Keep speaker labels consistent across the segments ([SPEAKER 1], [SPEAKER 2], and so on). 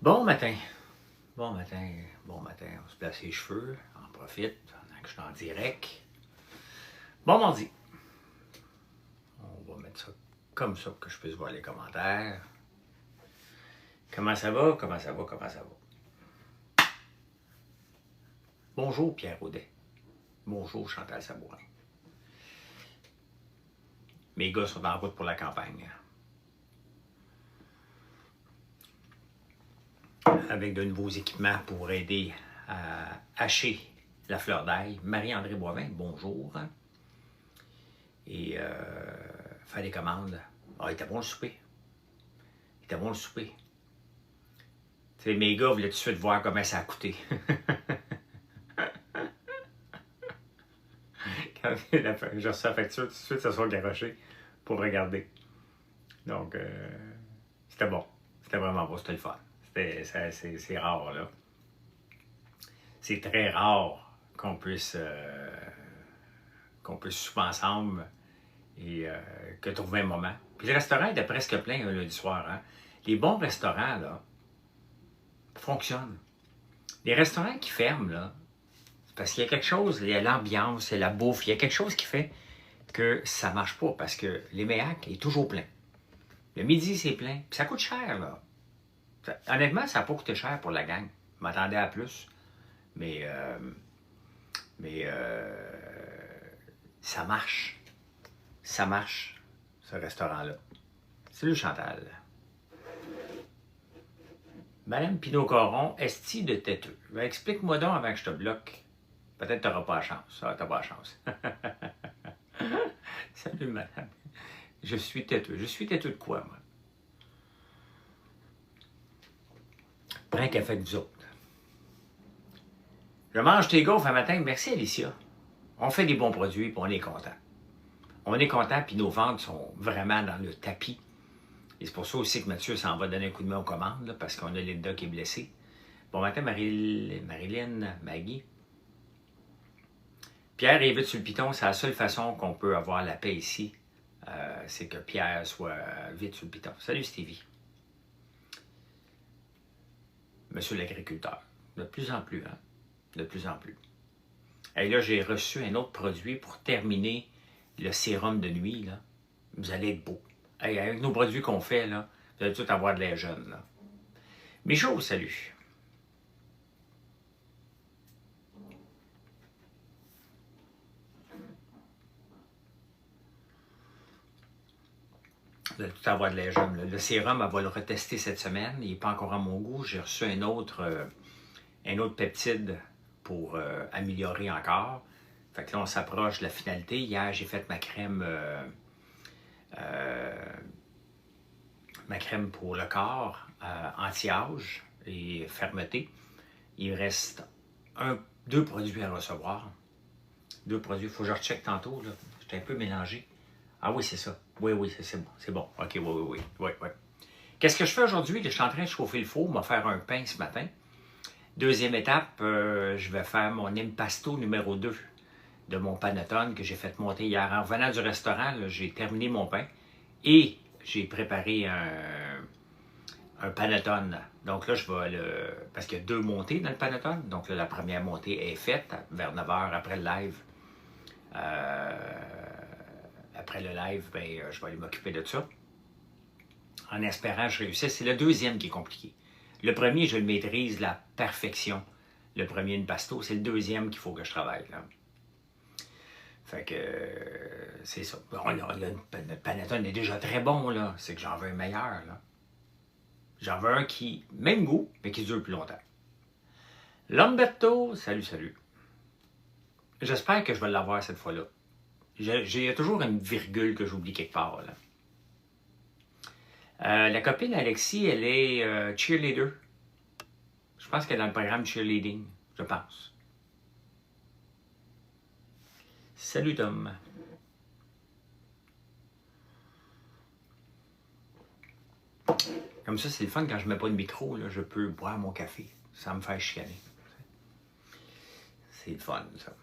[SPEAKER 1] Bon matin, bon matin, bon matin. On se place les cheveux, on en profite pendant que je suis en direct. Bon mardi. On va mettre ça comme ça pour que je puisse voir les commentaires. Comment ça va? Comment ça va? Comment ça va? Bonjour Pierre Audet. Bonjour Chantal Sabourin. Mes gars sont en route pour la campagne. Avec de nouveaux équipements pour aider à hacher la fleur d'ail. Marie-André Boivin, bonjour. Et faire des commandes. Ah, il était bon le souper. Il était bon le souper. Tu sais, mes gars voulaient tout de suite voir comment ça a coûté. Quand j'ai reçu la facture, tout de suite, ça soit garoché pour regarder. Donc, c'était bon. C'était vraiment bon, c'était le fun. C'est rare, là. C'est très rare qu'on puisse souper ensemble et que trouver un moment. Puis le restaurant était presque plein un lundi soir. Hein? Les bons restaurants, là, fonctionnent. Les restaurants qui ferment, là, c'est parce qu'il y a quelque chose, il y a l'ambiance, il y a la bouffe, il y a quelque chose qui fait que ça ne marche pas parce que les méacs est toujours plein. Le midi, c'est plein. Puis ça coûte cher, là. Honnêtement, ça n'a pas coûté cher pour la gang. Je m'attendais à plus. Mais ça marche. Ça marche, ce restaurant-là. Salut Chantal. Madame Pinot-Coron, esti de têteux. Explique-moi donc avant que je te bloque. Peut-être que tu n'auras pas la chance. Ah, tu n'as pas la chance. Salut madame. Je suis têteux. Je suis têteux de quoi, moi? Prends un café avec vous autres. Je mange tes gaufres un matin. Merci Alicia. On fait des bons produits et on est content. On est content puis nos ventes sont vraiment dans le tapis. Et c'est pour ça aussi que Mathieu s'en va donner un coup de main aux commandes, là, parce qu'on a Linda qui est blessée. Bon matin, Marilyn, Maggie. Pierre est vite sur le piton, c'est la seule façon qu'on peut avoir la paix ici. C'est que Pierre soit vite sur le piton. Salut Stevie. Monsieur l'agriculteur. De plus en plus, hein? De plus en plus. Et là, j'ai reçu un autre produit pour terminer le sérum de nuit, là. Vous allez être beau. Hey, avec nos produits qu'on fait, là, vous allez tout avoir de l'air jeune, là. Michaud, salut. Vous allez tout avoir de l'air jeune, là. Le sérum, elle va le retester cette semaine. Il n'est pas encore à mon goût. J'ai reçu un autre peptide pour améliorer encore. Fait que là, on s'approche de la finalité. Hier, j'ai fait ma crème pour le corps, anti-âge et fermeté. Il me reste 2 produits à recevoir. 2 produits. Il faut que je recheck tantôt. J'étais un peu mélangé. Ah oui, c'est ça. Oui, c'est bon. C'est bon. OK, oui. Qu'est-ce que je fais aujourd'hui? Je suis en train de chauffer le four. On va faire un pain ce matin. Deuxième étape, je vais faire mon impasto numéro 2 de mon panettone que j'ai fait monter hier. En revenant du restaurant, j'ai terminé mon pain et j'ai préparé un panettone. Donc là, je vais parce qu'il y a 2 montées dans le panettone. Donc là, la première montée est faite vers 9h après le live. Après le live, je vais aller m'occuper de ça. En espérant que je réussisse. C'est le deuxième qui est compliqué. Le premier, je le maîtrise, la perfection. Le premier impasto, c'est le deuxième qu'il faut que je travaille, là. Fait que c'est ça. Bon, le panettone est déjà très bon, là. C'est que j'en veux un meilleur, là. J'en veux un qui, même goût, mais qui dure plus longtemps. Lamberto, salut. J'espère que je vais l'avoir cette fois-là. J'ai toujours une virgule que j'oublie quelque part, là. La copine Alexis, elle est cheerleader. Je pense qu'elle est dans le programme cheerleading, je pense. Salut Tom. Comme ça, c'est le fun quand je ne mets pas de micro, là, je peux boire mon café sans me faire chicaner. C'est le fun, ça.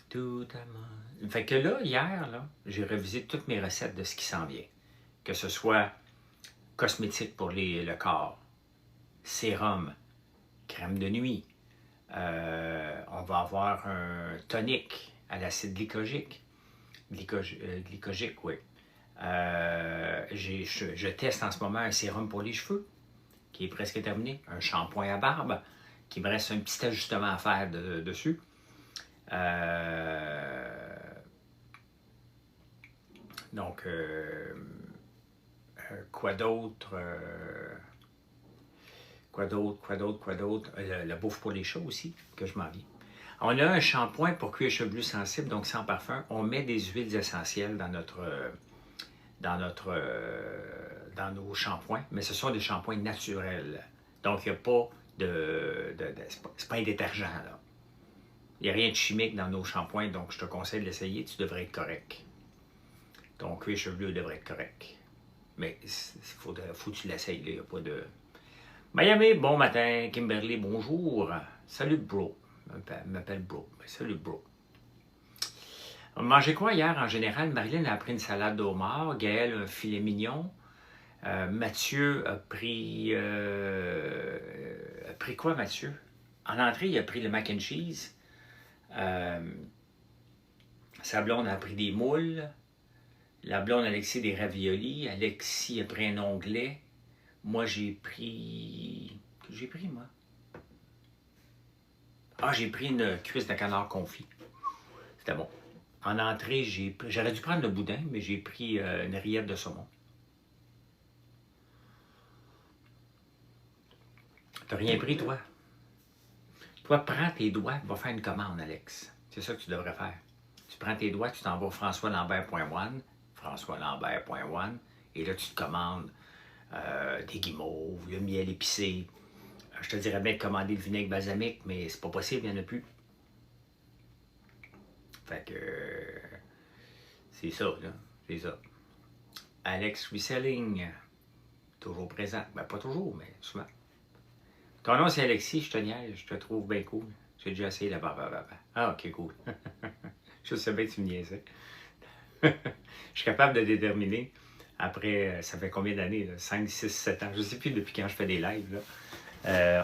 [SPEAKER 1] Tout à moi. Fait que là, hier, là, j'ai revisité toutes mes recettes de ce qui s'en vient. Que ce soit cosmétiques pour le corps, sérum, crème de nuit. On va avoir un tonique à l'acide glycogique. Glycogique, oui. Je teste en ce moment un sérum pour les cheveux, qui est presque terminé. Un shampoing à barbe, qui me reste un petit ajustement à faire dessus. Donc, quoi d'autre? Quoi d'autre? La bouffe pour les chats aussi, que je m'en viens. On a un shampoing pour cuir chevelu sensible, donc sans parfum. On met des huiles essentielles dans nos shampoings, mais ce sont des shampoings naturels. Donc, il n'y a pas c'est pas un détergent, là. Il n'y a rien de chimique dans nos shampoings, donc je te conseille de l'essayer, tu devrais être correct. Ton cuir chevelu devrait être correct. Mais il faut que tu l'essayes, il n'y a pas de... Miami, bon matin. Kimberly, bonjour. Salut, bro. M'appelle bro. Salut, bro. On mangeait quoi hier en général? Marilyn a pris une salade de homard, Gaël un filet mignon, Mathieu a pris quoi, Mathieu? En entrée, il a pris le mac and cheese. Sa blonde a pris des moules. La blonde Alexis des raviolis. Alexis a pris un onglet. Moi, j'ai pris... moi? Ah, j'ai pris une cuisse de canard confit. C'était bon. En entrée, j'aurais dû prendre le boudin, mais j'ai pris une rillette de saumon. T'as rien pris, toi? Toi, prends tes doigts, va faire une commande, Alex. C'est ça que tu devrais faire. Tu prends tes doigts, tu t'en vas au françoislambert.one, françoislambert.one, et là, tu te commandes des guimauves, le miel épicé. Je te dirais bien de commander le vinaigre balsamique, mais c'est pas possible, il n'y en a plus. Fait que c'est ça, là. C'est ça. Alex Reselling, toujours présent. Ben, pas toujours, mais souvent. Ton nom, c'est Alexis, je te niaise, je te trouve bien cool. J'ai déjà essayé la barbe. Ah, ok, cool. Je sais bien que tu me niaisais. Je suis capable de déterminer, après, ça fait combien d'années? 5, 6, 7 ans. Je ne sais plus depuis quand je fais des lives. Là.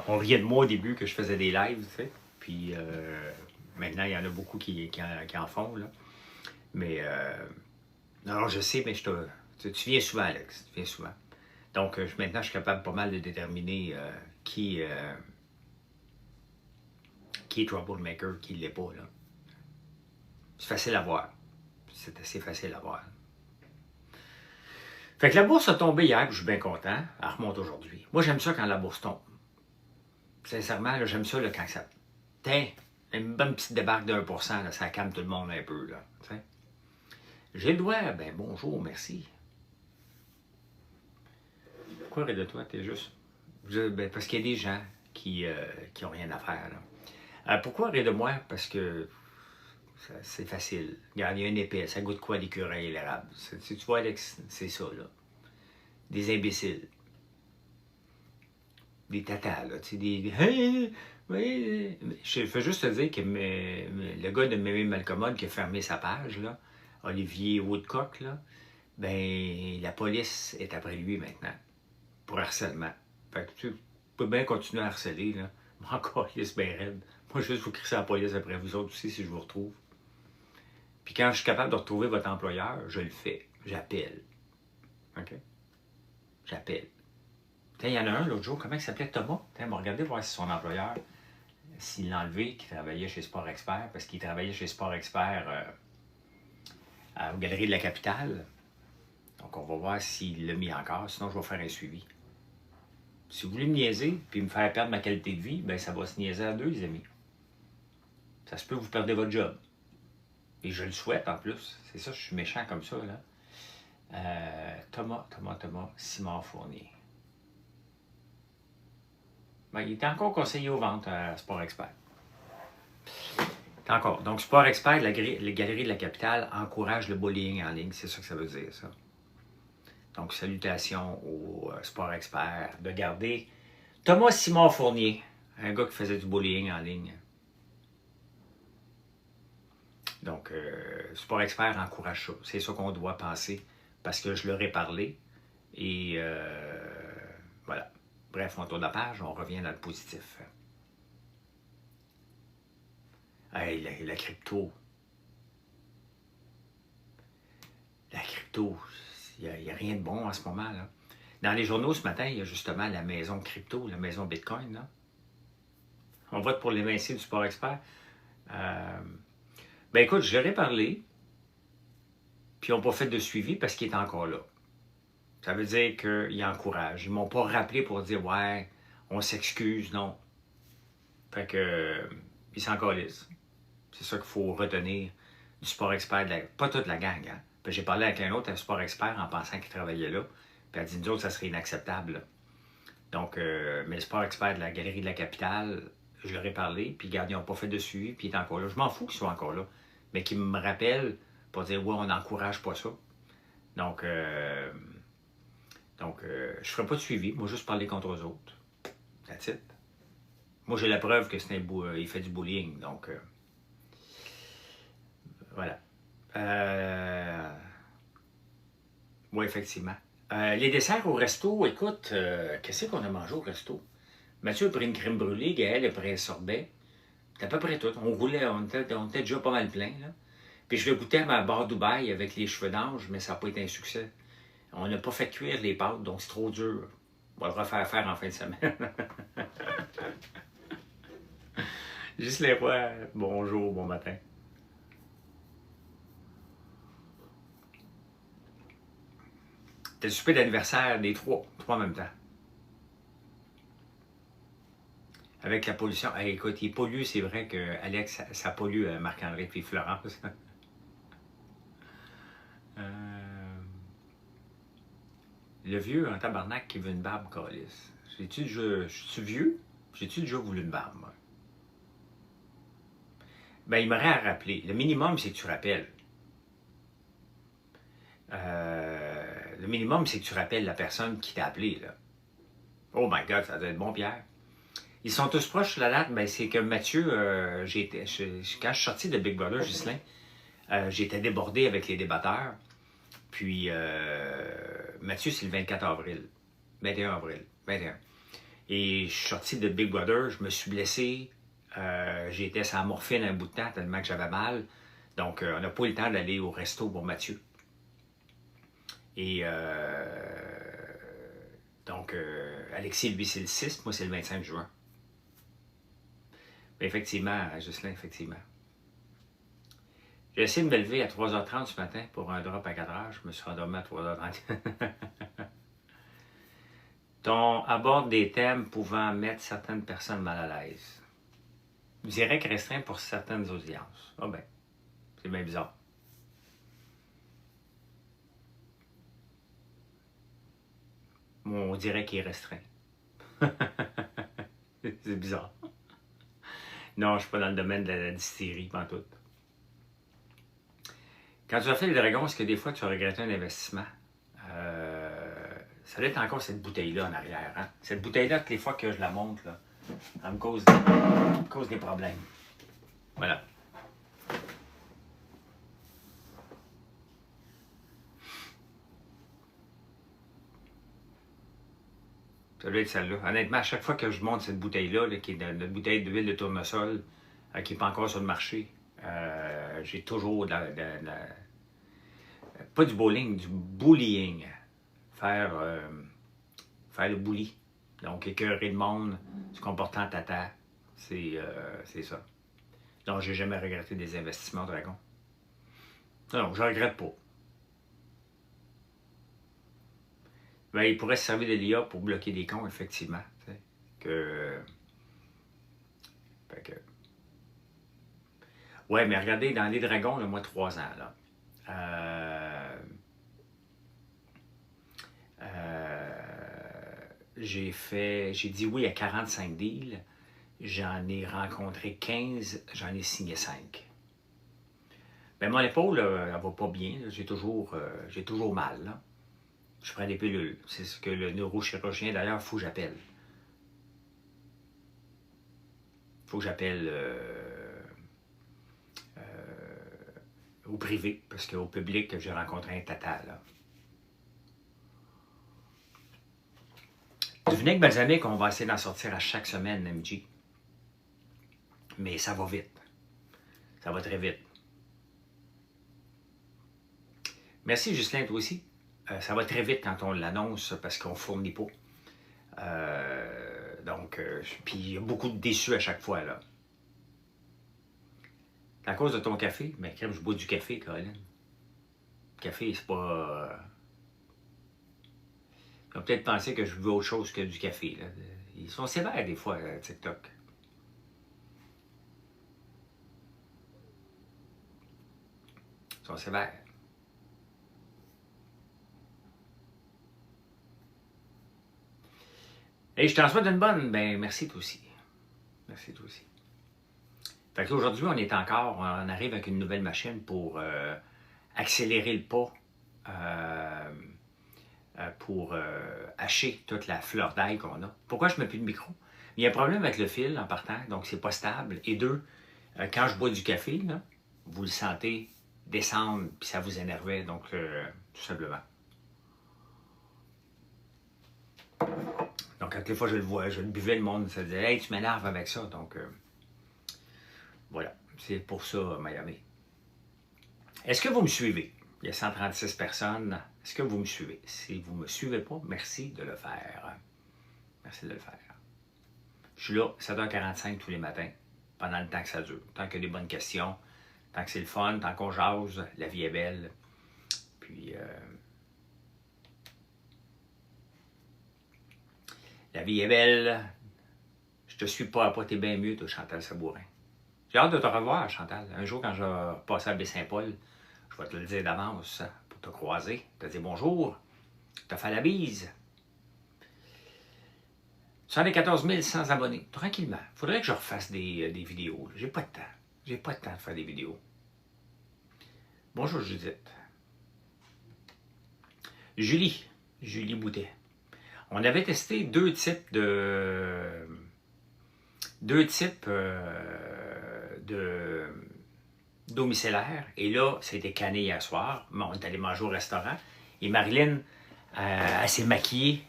[SPEAKER 1] On riait de moi au début que je faisais des lives, tu sais. Puis maintenant, il y en a beaucoup qui en font. Là. Mais, non, je sais, mais tu viens souvent, Alex. Tu viens souvent. Donc, maintenant, je suis capable pas mal de déterminer qui est troublemaker, qui ne l'est pas. Là. C'est facile à voir. C'est assez facile à voir. Fait que la bourse a tombé hier, puis je suis bien content. Elle remonte aujourd'hui. Moi, j'aime ça quand la bourse tombe. Sincèrement, là, j'aime ça là, quand ça... Tiens, une bonne petite débarque de 1%, là, ça calme tout le monde un peu. Là, j'ai le doigt. Ben bonjour, merci. Pourquoi rire de toi? T'es juste... Ben, parce qu'il y a des gens qui ont rien à faire. Là. Pourquoi rire de moi? Parce que c'est facile. Regarde, il y a une épée, ça goûte quoi l'écureuil et l'érable? Tu vois, Alex, c'est ça, là. Des imbéciles. Des tatas, là. Tu sais, des... Oui. Je veux juste te dire que le gars de Mémé Malcommode qui a fermé sa page, là, Olivier Woodcock, là, ben, la police est après lui maintenant. Pour harcèlement. Fait que tu peux bien continuer à harceler, là. Moi, encore, il est bien raide. Moi, juste vous crisser la police après vous autres aussi si je vous retrouve. Puis quand je suis capable de retrouver votre employeur, je le fais. J'appelle. OK? J'appelle. Il y en a un l'autre jour, comment il s'appelait Thomas? Regardez voir si son employeur, s'il l'a enlevé, qui travaillait chez Sport Expert, parce qu'il travaillait chez Sport Expert aux Galeries de la Capitale. Donc, on va voir s'il l'a mis encore, sinon je vais faire un suivi. Si vous voulez me niaiser puis me faire perdre ma qualité de vie, ben ça va se niaiser à deux, les amis. Ça se peut que vous perdez votre job. Et je le souhaite en plus. C'est ça, je suis méchant comme ça, là. Thomas, Simon Fournier. Ben, il est encore conseiller aux ventes à Sport Expert. Encore. Donc, Sport Expert, les Galeries de la Capitale encouragent le bullying en ligne. C'est ça que ça veut dire, ça. Donc, salutations au Sport Expert de garder Thomas Simon Fournier, un gars qui faisait du bullying en ligne. Donc, Sport Expert encourage ça. C'est ça qu'on doit penser parce que je leur ai parlé. Et voilà. Bref, on tourne la page, on revient dans le positif. Hey, la crypto. La crypto, il n'y a rien de bon en ce moment, là. Dans les journaux ce matin, il y a justement la maison crypto, la maison Bitcoin, là. On vote pour l'évincé du Sport Expert. Ben écoute, je leur ai parlé, puis ils n'ont pas fait de suivi parce qu'il est encore là. Ça veut dire qu'ils encouragent. Ils ne m'ont pas rappelé pour dire « Ouais, on s'excuse », non. Fait que, ils s'en calissent. C'est ça qu'il faut retenir du Sport Expert, pas toute la gang, hein. Puis j'ai parlé avec un autre, un Sport Expert, en pensant qu'il travaillait là. Puis elle a dit « Nous autres, ça serait inacceptable, là. » Donc, mais le Sport Expert de la Galerie de la Capitale, je leur ai parlé, puis regarde, ils n'ont pas fait de suivi, puis il est encore là. Je m'en fous qu'ils soient encore là, mais qu'ils me rappellent pour dire « Ouais, on n'encourage pas ça. » Donc, je ne ferai pas de suivi, moi, juste parler contre eux autres. That's it. Moi, j'ai la preuve que c'est il fait du bullying, donc voilà. Oui, effectivement. Les desserts au resto, écoute, qu'est-ce qu'on a mangé au resto? Mathieu a pris une crème brûlée, Gaël a pris un sorbet. C'est à peu près tout. On roulait, on était déjà pas mal plein, là. Puis je vais goûter à ma barre Dubaï avec les cheveux d'ange, mais ça n'a pas été un succès. On n'a pas fait cuire les pâtes, donc c'est trop dur. On va le refaire faire en fin de semaine. Juste les fois, bonjour, bon matin. C'était le souper d'anniversaire des trois en même temps. Avec la pollution. Hey, écoute, il pollue, c'est vrai que Alex, ça pollue Marc-André puis Florence. Le vieux en tabarnak qui veut une barbe, calice. Je suis vieux? J'ai-tu déjà voulu une barbe, moi? Ben, il m'aurait à rappeler. Le minimum, c'est que tu rappelles. Le minimum, c'est que tu rappelles la personne qui t'a appelé, là. Oh my God, ça doit être bon, Pierre. Ils sont tous proches sur la date. Ben, c'est que Mathieu, quand je suis sorti de Big Brother, Ghislain, j'étais débordé avec les débatteurs. Puis, Mathieu, c'est le 24 avril. 21 avril. 21. Et je suis sorti de Big Brother, je me suis blessé. J'étais sans morphine un bout de temps tellement que j'avais mal. Donc, on n'a pas eu le temps d'aller au resto pour Mathieu. Et donc, Alexis, lui, c'est le 6, moi, c'est le 25 juin. Mais effectivement, Ghislain, effectivement. J'ai essayé de me lever à 3h30 ce matin pour un drop à 4h. Je me suis endormi à 3h30. On aborde des thèmes pouvant mettre certaines personnes mal à l'aise. Direct restreint pour certaines audiences. Ah ben, c'est bien bizarre. On dirait qu'il est restreint. C'est bizarre. Non, je ne suis pas dans le domaine de la distillerie, pantoute. Quand tu as fait les dragons, est-ce que des fois tu as regretté un investissement? Ça doit être encore cette bouteille-là en arrière. Hein? Cette bouteille-là, toutes les fois que je la monte, là, elle me cause des problèmes. Voilà. Ça doit être celle-là. Honnêtement, à chaque fois que je monte cette bouteille-là, là, qui est notre bouteille d'huile de tournesol, qui n'est pas encore sur le marché, j'ai toujours pas du bowling, du bullying. Faire le bully. Donc, écœurer le monde, se comporter en tata, c'est ça. Donc, j'ai jamais regretté des investissements Dragon. Non, je regrette pas. Ben, il pourrait se servir de l'IA pour bloquer des comptes, effectivement. Ouais, mais regardez, dans les dragons, là, moi, 3 ans, là. J'ai dit oui à 45 deals. J'en ai rencontré 15, j'en ai signé 5. Ben, mon épaule, elle va pas bien. J'ai toujours mal. Là. Je prends des pilules. C'est ce que le neurochirurgien, d'ailleurs, il faut que j'appelle. Il faut que j'appelle au privé, parce qu'au public, j'ai rencontré un tata. Là. Du vinaigre balsamique, on va essayer d'en sortir à chaque semaine, MJ. Mais ça va vite. Ça va très vite. Merci, Ghislain, toi aussi. Ça va très vite quand on l'annonce parce qu'on ne fournit pas. Puis il y a beaucoup de déçus à chaque fois, là. C'est à cause de ton café? Mais crème, je bois du café, Caroline. Le café, c'est pas... Ils ont peut-être pensé que je veux autre chose que du café, là. Ils sont sévères, des fois, TikTok. Ils sont sévères. Et je t'en souhaite une bonne. Ben, merci toi aussi. Merci toi aussi. Fait qu'aujourd'hui, on arrive avec une nouvelle machine pour accélérer le pas, pour hacher toute la fleur d'ail qu'on a. Pourquoi je ne mets plus de micro? Il y a un problème avec le fil en partant, donc c'est pas stable. Et deux, quand je bois du café, là, vous le sentez descendre, puis ça vous énervait, donc tout simplement. Donc, quelques fois, je le vois, je le buvais, le monde se disait « Hey, tu m'énerves avec ça. » Donc, voilà. C'est pour ça, Miami. Est-ce que vous me suivez? Il y a 136 personnes. Est-ce que vous me suivez? Si vous ne me suivez pas, merci de le faire. Merci de le faire. Je suis là, 7h45 tous les matins, pendant le temps que ça dure. Tant qu'il y a des bonnes questions, tant que c'est le fun, tant qu'on jase, la vie est belle. Puis, la vie est belle. Je te suis pas à pas, t'es bien mieux, toi, Chantal Sabourin. J'ai hâte de te revoir, Chantal. Un jour, quand je vais passer à Baie-Saint-Paul, je vais te le dire d'avance pour te croiser, te dire bonjour, te faire la bise. 74 100 abonnés, tranquillement. Il faudrait que je refasse des vidéos. J'ai pas de temps. J'ai pas de temps de faire des vidéos. Bonjour, Judith. Julie Boutet. On avait testé deux types domiciliaires. Et là, c'était canné hier soir. On est allé manger au restaurant. Et Marilyn, elle s'est maquillée.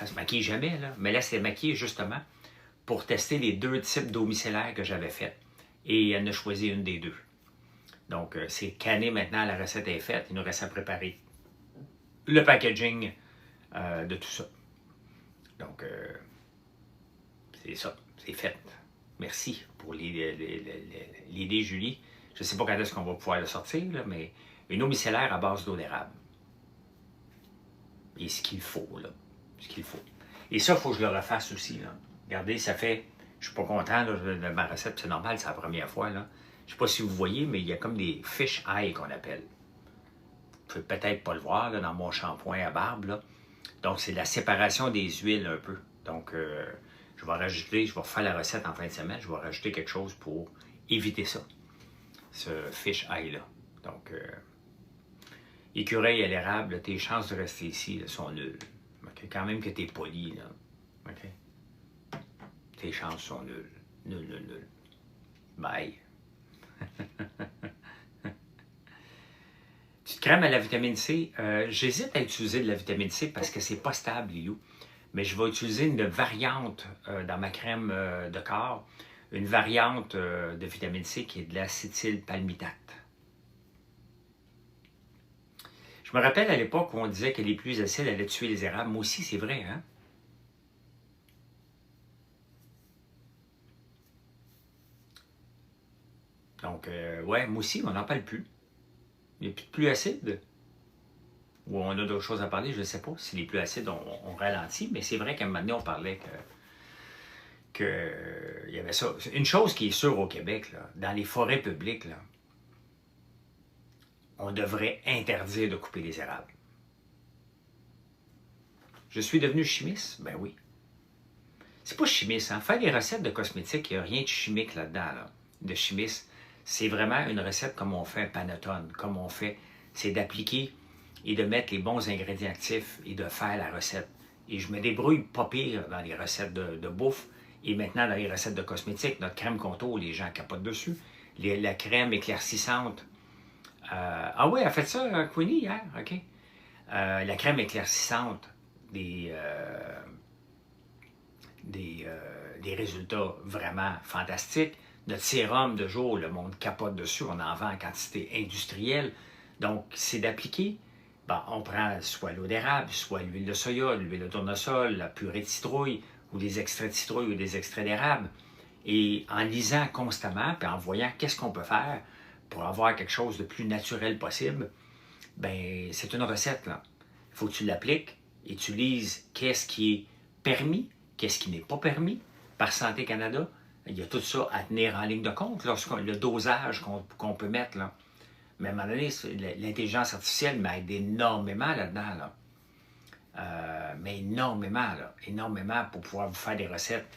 [SPEAKER 1] Elle se maquille jamais, là. Mais là, elle s'est maquillée justement pour tester les deux types domiciliaires que j'avais faits. Et elle en a choisi une des deux. Donc, c'est canné maintenant. La recette est faite. Il nous reste à préparer le packaging de tout ça. Donc, c'est ça. C'est fait. Merci pour l'idée, Julie. Je ne sais pas quand est-ce qu'on va pouvoir le sortir, là, mais une eau micellaire à base d'eau d'érable. Et ce qu'il faut, là. Ce qu'il faut. Et ça, il faut que je le refasse aussi, là. Regardez, ça fait... Je suis pas content là, de ma recette, c'est normal, c'est la première fois, là. Je sais pas si vous voyez, mais il y a comme des fish eye qu'on appelle. Vous pouvez peut-être pas le voir, là, dans mon shampoing à barbe, là. Donc, c'est la séparation des huiles, un peu. Donc, je vais refaire la recette en fin de semaine, je vais rajouter quelque chose pour éviter ça, ce fish eye-là. Donc, écureuil à l'érable, tes chances de rester ici là, sont nulles. Okay? Quand même que tu es poli, là. Okay? Tes chances sont nulles. Nulles. Bye. Petite crème à la vitamine C. J'hésite à utiliser de la vitamine C parce que c'est pas stable, Lilou. Mais je vais utiliser une variante dans ma crème de corps, une variante de vitamine C qui est de l'acétylpalmitate. Je me rappelle à l'époque où on disait que les pluies acides allaient tuer les érables. Moi aussi, c'est vrai, hein? Donc, ouais, moi aussi, on n'en parle plus. Il n'y a plus de pluie acide. Ou on a d'autres choses à parler, je ne sais pas. Si les pluies acides, on ralentit. Mais c'est vrai qu'à un moment donné, on parlait que il y avait ça. Une chose qui est sûre au Québec, là, dans les forêts publiques, là, on devrait interdire de couper les érables. Je suis devenu chimiste? Ben oui. C'est pas chimiste, hein? Faire des recettes de cosmétiques, il n'y a rien de chimique là-dedans, là, de chimiste. C'est vraiment une recette comme on fait un panettone, comme on fait, c'est d'appliquer et de mettre les bons ingrédients actifs et de faire la recette. Et je me débrouille pas pire dans les recettes de bouffe et maintenant dans les recettes de cosmétiques. Notre crème contour, les gens capotent dessus. La crème éclaircissante. Ah oui, elle a fait ça, Queenie, hier, OK. La crème éclaircissante, des résultats vraiment fantastiques. Notre sérum de jour, le monde capote dessus, on en vend en quantité industrielle. Donc, c'est d'appliquer. Bon, on prend soit l'eau d'érable, soit l'huile de soya, l'huile de tournesol, la purée de citrouille, ou des extraits de citrouille ou des extraits d'érable. Et en lisant constamment, puis en voyant qu'est-ce qu'on peut faire pour avoir quelque chose de plus naturel possible, ben c'est une recette, là. Il faut que tu l'appliques et tu lises qu'est-ce qui est permis, qu'est-ce qui n'est pas permis par Santé Canada. Il y a tout ça à tenir en ligne de compte, le dosage qu'on peut mettre, là. Mais à un moment donné, l'intelligence artificielle m'aide énormément là-dedans, là. Mais énormément, là. Énormément pour pouvoir vous faire des recettes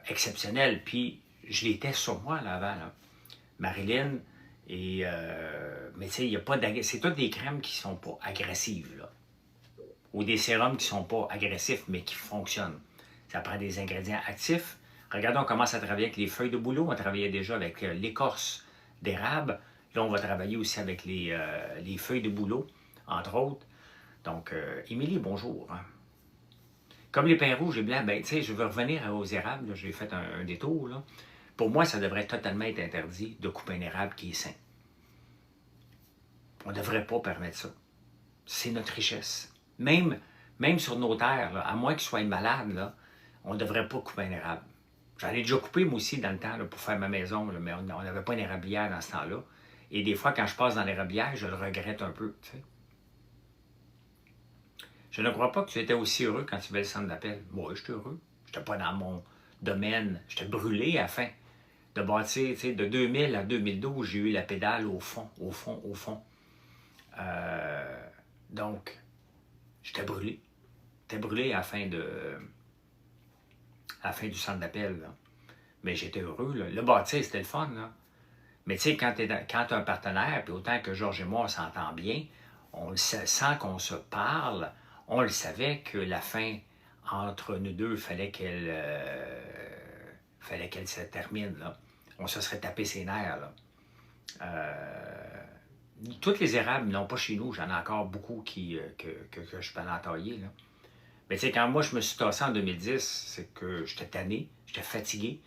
[SPEAKER 1] exceptionnelles. Puis, je les teste sur moi, là, avant, là. Marilyn, mais tu sais, il n'y a pas d'agressif. C'est toutes des crèmes qui ne sont pas agressives, là. Ou des sérums qui ne sont pas agressifs, mais qui fonctionnent. Ça prend des ingrédients actifs. Regardons, on commence à travailler avec les feuilles de bouleau. On travaillait déjà avec l'écorce d'érable. Là, on va travailler aussi avec les feuilles de bouleau, entre autres. Donc, Émilie, bonjour. Comme les pains rouges et blancs, ben, tu sais, je veux revenir aux érables. J'ai fait un détour, là. Pour moi, ça devrait totalement être interdit de couper un érable qui est sain. On ne devrait pas permettre ça. C'est notre richesse. Même sur nos terres, là, à moins qu'ils soient malades, là, on ne devrait pas couper un érable. J'en ai déjà coupé, moi aussi, dans le temps, là, pour faire ma maison, là, mais on n'avait pas une érablière dans ce temps-là. Et des fois, quand je passe dans l'érablière, je le regrette un peu. Tu sais. Je ne crois pas que tu étais aussi heureux quand tu faisais le centre d'appel. Moi, j'étais heureux. Je n'étais pas dans mon domaine. J'étais brûlé à la fin. De bâtir, tu sais, de 2000 à 2012, j'ai eu la pédale au fond. Donc, j'étais brûlé. J'étais brûlé à la fin du centre d'appel. Là. Mais j'étais heureux. Là. Le bâtir, c'était le fun. Là. Mais tu sais, quand tu as un partenaire, puis autant que Georges et moi, on s'entend bien, on le sait, sans qu'on se parle, on le savait que la fin entre nous deux, fallait qu'elle se termine. Là. On se serait tapé ses nerfs. Là. Toutes les érables, non pas chez nous, j'en ai encore beaucoup que je peux en entailler. Là. Mais tu sais, quand moi je me suis tassé en 2010, c'est que j'étais tanné, j'étais fatigué.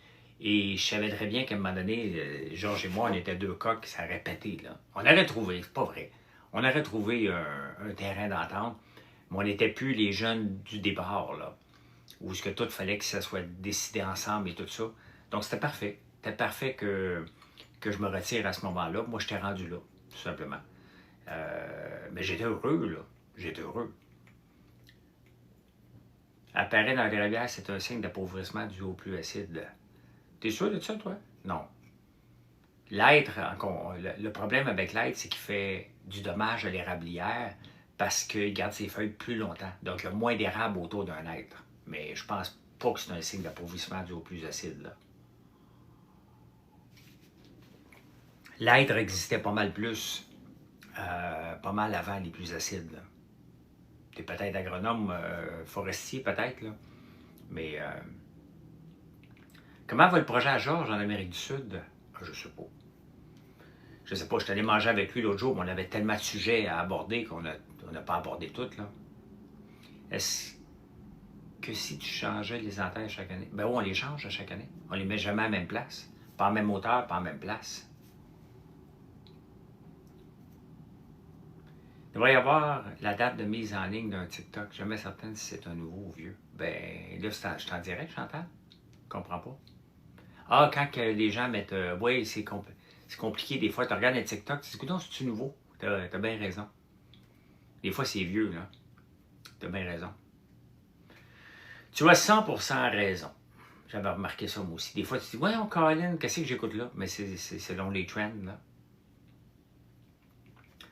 [SPEAKER 1] Et je savais très bien qu'à un moment donné, Georges et moi, on était deux coqs, ça aurait pété. Là. On aurait trouvé, c'est pas vrai, on aurait trouvé un terrain d'entente, mais on n'était plus les jeunes du départ, là, où ce que tout fallait que ça soit décidé ensemble et tout ça. Donc c'était parfait. C'était parfait que je me retire à ce moment-là. Moi, j'étais rendu là, tout simplement. Mais j'étais heureux, là. J'étais heureux. Apparaît dans les rivières, c'est un signe d'appauvrissement dû au plus acide. T'es sûr de ça, toi? Non. L'être, le problème avec l'être, c'est qu'il fait du dommage à l'érablière parce qu'il garde ses feuilles plus longtemps. Donc, il y a moins d'érable autour d'un être. Mais je pense pas que c'est un signe d'appauvrissement dû au plus acide, là. L'être existait pas mal plus, pas mal avant les plus acides. Tu es peut-être agronome, forestier peut-être, là. Mais comment va le projet à Georges en Amérique du Sud? Je sais pas. Je sais pas, je suis allé manger avec lui l'autre jour, mais on avait tellement de sujets à aborder qu'on n'a pas abordé tout, là. Est-ce que si tu changeais les antennes chaque année? Ben oui, on les change à chaque année. On les met jamais à la même place. Pas en même hauteur, pas en même place. Il devrait y avoir la date de mise en ligne d'un TikTok. Je suis jamais certaine si c'est un nouveau ou vieux. Ben là, je t'en dirais, Chantal. Je comprends pas. Ah, quand les gens mettent oui, c'est compliqué. Des fois, tu regardes un TikTok, tu te dis, non, c'est-tu nouveau? T'as bien raison. Des fois, c'est vieux, là. T'as bien raison. Tu as 100% raison. J'avais remarqué ça, moi aussi. Des fois, tu te dis, voyons, Colin, qu'est-ce que j'écoute là? Mais c'est selon les trends, là.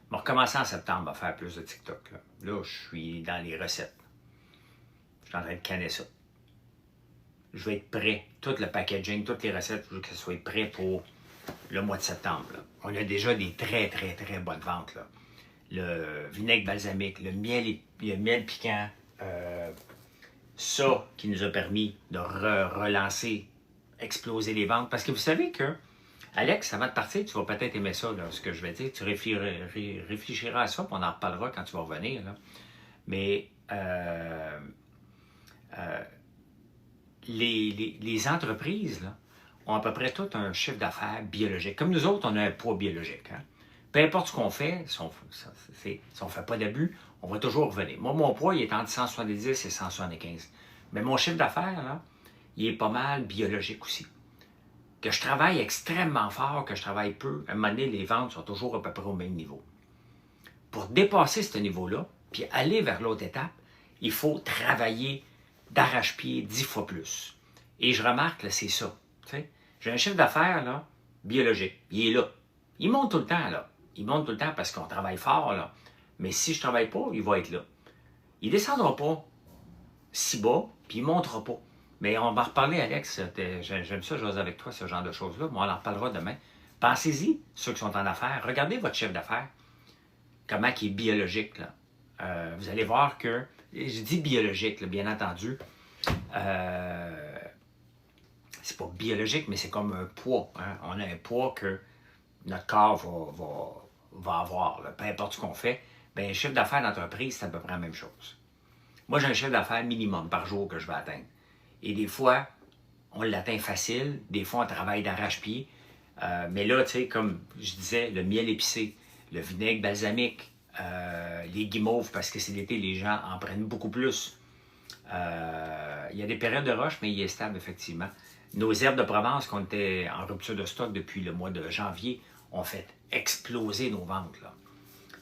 [SPEAKER 1] Je vais recommencer en septembre à faire plus de TikTok. Là, je suis dans les recettes. Je suis en train de canner ça. Je vais être prêt. Tout le packaging, toutes les recettes, je veux que ce soit prêt pour le mois de septembre. Là. On a déjà des très, très, très bonnes ventes. Là. Le vinaigre balsamique, le miel piquant, ça qui nous a permis de relancer, exploser les ventes. Parce que vous savez que, Alex, avant de partir, tu vas peut-être aimer ça, là, ce que je vais dire. Tu réfléchiras à ça, puis on en reparlera quand tu vas revenir. Là. Mais les entreprises là, ont à peu près tout un chiffre d'affaires biologique. Comme nous autres, on a un poids biologique. Hein? Peu importe ce qu'on fait, si on ne fait pas d'abus, on va toujours revenir. Moi, mon poids, il est entre 170 et 175. Mais mon chiffre d'affaires, là, il est pas mal biologique aussi. Que je travaille extrêmement fort, que je travaille peu, à un moment donné, les ventes sont toujours à peu près au même niveau. Pour dépasser ce niveau-là, puis aller vers l'autre étape, il faut travailler d'arrache-pied 10 fois plus. Et je remarque, là, c'est ça. J'ai un chiffre d'affaires, là, biologique. Il est là. Il monte tout le temps, là. Il monte tout le temps parce qu'on travaille fort, là. Mais si je ne travaille pas, il va être là. Il ne descendra pas si bas, puis il ne montera pas. Mais on va en reparler, Alex. J'aime ça, j'ose avec toi, ce genre de choses-là. Mais on en reparlera demain. Pensez-y, ceux qui sont en affaires. Regardez votre chiffre d'affaires. Comment il est biologique, là. Vous allez voir que, je dis biologique, là, bien entendu, c'est pas biologique, mais c'est comme un poids. Hein? On a un poids que notre corps va avoir. Là. Peu importe ce qu'on fait, bien, un chiffre d'affaires d'entreprise, c'est à peu près la même chose. Moi, j'ai un chiffre d'affaires minimum par jour que je vais atteindre. Et des fois, on l'atteint facile. Des fois, on travaille d'arrache-pied. Mais là, tu sais, comme je disais, le miel épicé, le vinaigre balsamique, les guimauves, parce que c'est l'été, les gens en prennent beaucoup plus. Il y a des périodes de rush, mais il est stable, effectivement. Nos herbes de Provence, qu'on était en rupture de stock depuis le mois de janvier, ont fait exploser nos ventes. Là.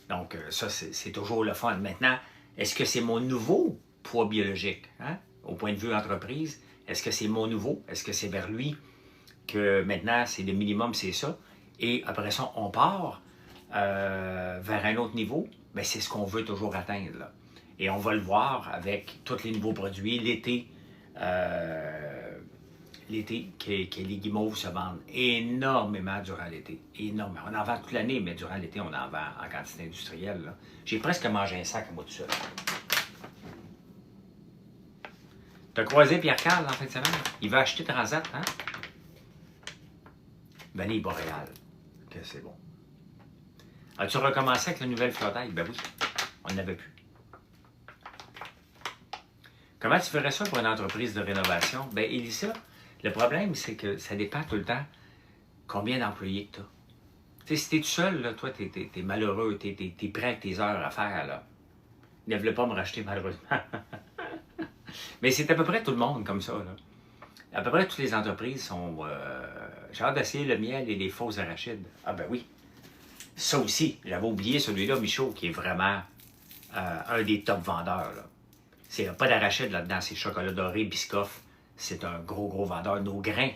[SPEAKER 1] Donc, ça, c'est toujours le fun. Maintenant, est-ce que c'est mon nouveau poids biologique, hein? Au point de vue entreprise? Est-ce que c'est mon nouveau? Est-ce que c'est vers lui que maintenant, c'est le minimum, c'est ça? Et après ça, on part vers un autre niveau? Bien, c'est ce qu'on veut toujours atteindre. Là. Et on va le voir avec tous les nouveaux produits. L'été, que les guimauves se vendent énormément durant l'été. Énormément. On en vend toute l'année, mais durant l'été, on en vend en quantité industrielle. Là. J'ai presque mangé un sac à moi tout seul. T'as croisé Pierre-Carl en fin de semaine? Il va acheter Transat, hein? Vanille boréale. Que c'est bon. As-tu recommencé avec la nouvelle flottaille? Ben oui, on n'avait plus. Comment tu ferais ça pour une entreprise de rénovation? Bien, Elissa, le problème, c'est que ça dépend tout le temps combien d'employés que tu as. Tu sais, si tu es tout seul, là, toi, tu es malheureux, tu es prêt avec tes heures à faire, là. Ne voulait pas me racheter, malheureusement. Mais c'est à peu près tout le monde comme ça, là. À peu près toutes les entreprises sont... j'ai hâte d'essayer le miel et les fausses arachides. Ah ben oui. Ça aussi, j'avais oublié celui-là, Michaud, qui est vraiment un des top vendeurs, là. C'est pas d'arachide là-dedans, c'est chocolat doré, Biscoff. C'est un gros vendeur. Nos grains,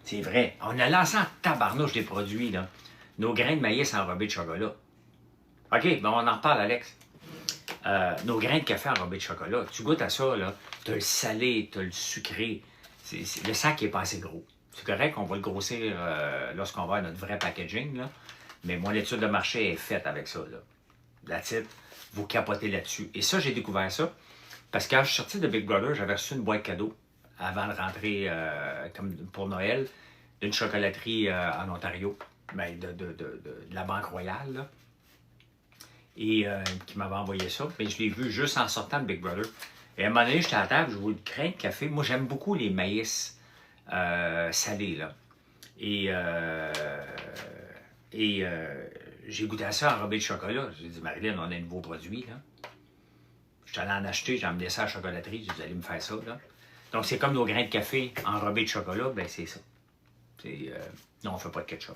[SPEAKER 1] c'est vrai. On a lancé en tabarnouche des produits, là. Nos grains de maïs enrobés de chocolat. OK, ben on en reparle, Alex. Nos grains de café enrobés de chocolat. Tu goûtes à ça, là. T'as le salé, t'as le sucré. Le sac est pas assez gros. C'est correct, on va le grossir lorsqu'on va avoir notre vrai packaging, là. Mais mon étude de marché est faite avec ça, là. That's it. Vous capotez là-dessus. Et ça, j'ai découvert ça parce que quand je suis sorti de Big Brother, j'avais reçu une boîte cadeau avant de rentrer comme pour Noël d'une chocolaterie en Ontario, ben, de la Banque Royale, là, et qui m'avait envoyé ça. Mais je l'ai vu juste en sortant de Big Brother. Et à un moment donné, j'étais à la table, je voulais le grain de café. Moi, j'aime beaucoup les maïs salés, là. Et j'ai goûté à ça enrobé de chocolat. J'ai dit, Marilyn, on a un nouveau produit, là. Je suis allé en acheter, j'ai emmené ça à la chocolaterie. J'ai dit, vous allez me faire ça, là. Donc, c'est comme nos grains de café enrobés de chocolat, ben c'est ça. Non, on ne fait pas de ketchup.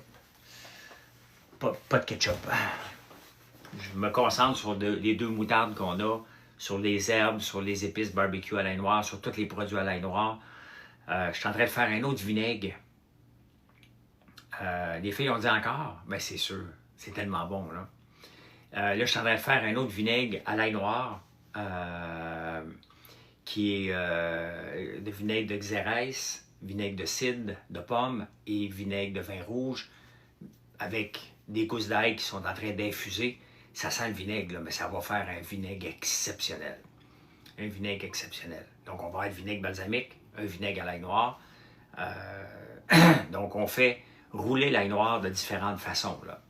[SPEAKER 1] Pas de ketchup. Je me concentre sur les deux moutardes qu'on a, sur les herbes, sur les épices barbecue à l'ail noir, sur tous les produits à l'ail noir. Je suis en train de faire un autre vinaigre. Les filles ont dit encore, ben c'est sûr, c'est tellement bon, là. Là, je suis en train de faire un autre vinaigre à l'ail noir, qui est de vinaigre de xérès, vinaigre de cidre, de pomme et vinaigre de vin rouge, avec des gousses d'ail qui sont en train d'infuser. Ça sent le vinaigre, là, mais ça va faire un vinaigre exceptionnel. Un vinaigre exceptionnel. Donc, on va avoir le vinaigre balsamique, un vinaigre à l'ail noir. Donc, on fait rouler l'ail noir de différentes façons, là.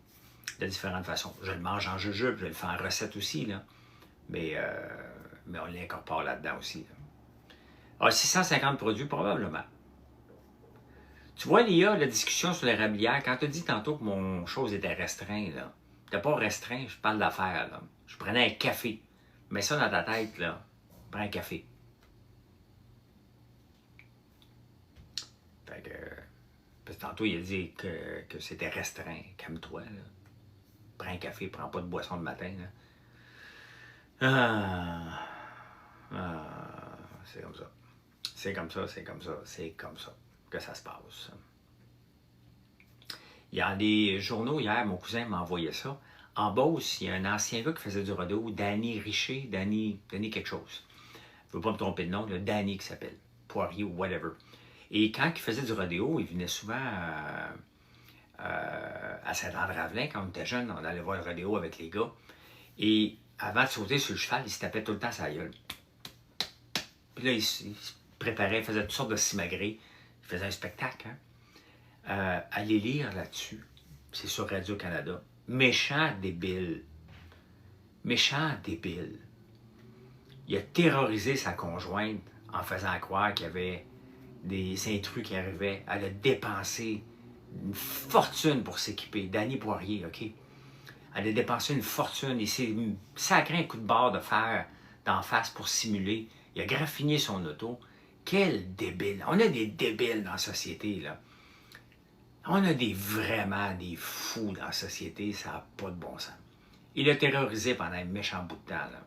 [SPEAKER 1] De différentes façons. Je le mange en jujube, je le fais en recette aussi, là. Mais on l'incorpore là-dedans aussi, là. Ah, 650 produits, probablement. Tu vois, Léa, la discussion sur l'érablière, quand tu as dit tantôt que mon chose était restreint, là, t'es pas restreint, je parle d'affaires, là. Je prenais un café. Mets ça dans ta tête, là. Prends un café. Fait que, parce que tantôt, il a dit que c'était restreint. Calme-toi, là. Prends un café, prends pas de boisson le matin, là. C'est comme ça. C'est comme ça, c'est comme ça, c'est comme ça que ça se passe. Il y a des journaux hier, mon cousin m'a envoyé ça. En Beauce, il y a un ancien gars qui faisait du rodéo, Danny Richer, Danny quelque chose. Je ne veux pas me tromper de nom, le Danny qui s'appelle, Poirier ou whatever. Et quand il faisait du rodéo, il venait souvent à Saint-André-Avelin, quand on était jeune, on allait voir le rodéo avec les gars. Et avant de sauter sur le cheval, il se tapait tout le temps sa gueule. Puis là, il se préparait, il faisait toutes sortes de simagrées. Il faisait un spectacle, hein? Allez lire là-dessus. C'est sur Radio-Canada. Méchant débile. Méchant débile. Il a terrorisé sa conjointe en faisant croire qu'il y avait des intrus qui arrivaient. Elle a dépensé une fortune pour s'équiper. Danny Poirier, OK? Elle a dépensé une fortune. Il s'est sacré un coup de barre de fer d'en face pour simuler. Il a graffiné son auto. Quel débile. On a des débiles dans la société, là. On a vraiment des fous dans la société. Ça n'a pas de bon sens. Il a terrorisé pendant un méchant bout de temps, là.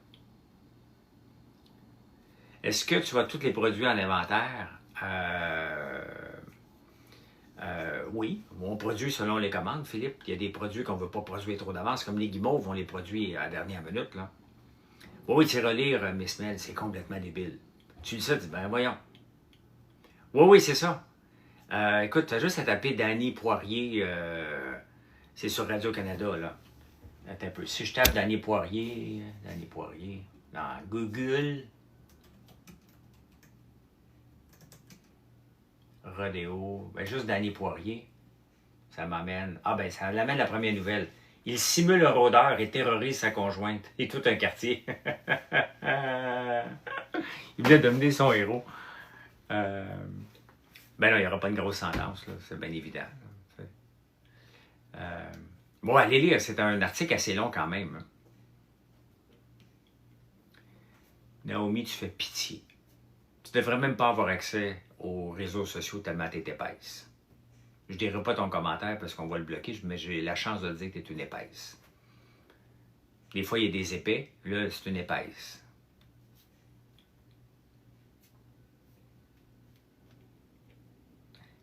[SPEAKER 1] Est-ce que tu as tous les produits en inventaire? Oui, on produit selon les commandes, Philippe. Il y a des produits qu'on ne veut pas produire trop d'avance, comme les guimauves, on les produit à la dernière minute, là. Oui, tu iras lire, Miss Mel, c'est complètement débile. Tu dis ça, tu dis, ben voyons. Oui, c'est ça. Écoute, tu as juste à taper Danny Poirier, c'est sur Radio-Canada, là. Attends un peu. Si je tape Danny Poirier, dans Google, rodéo, ben juste Danny Poirier, ça m'amène. Ah ben, ça l'amène la première nouvelle. Il simule un rôdeur et terrorise sa conjointe et tout un quartier. Il voulait devenir son héros. Ben non, il n'y aura pas une grosse sentence, là, c'est bien évident. Bon, allez lire, c'est un article assez long quand même. Hein. Naomi, tu fais pitié. Tu devrais même pas avoir accès aux réseaux sociaux tellement t'es épaisse. Je ne dirai pas ton commentaire parce qu'on va le bloquer, mais j'ai la chance de te dire que tu es une épaisse. Des fois, il y a des épais, là, c'est une épaisse.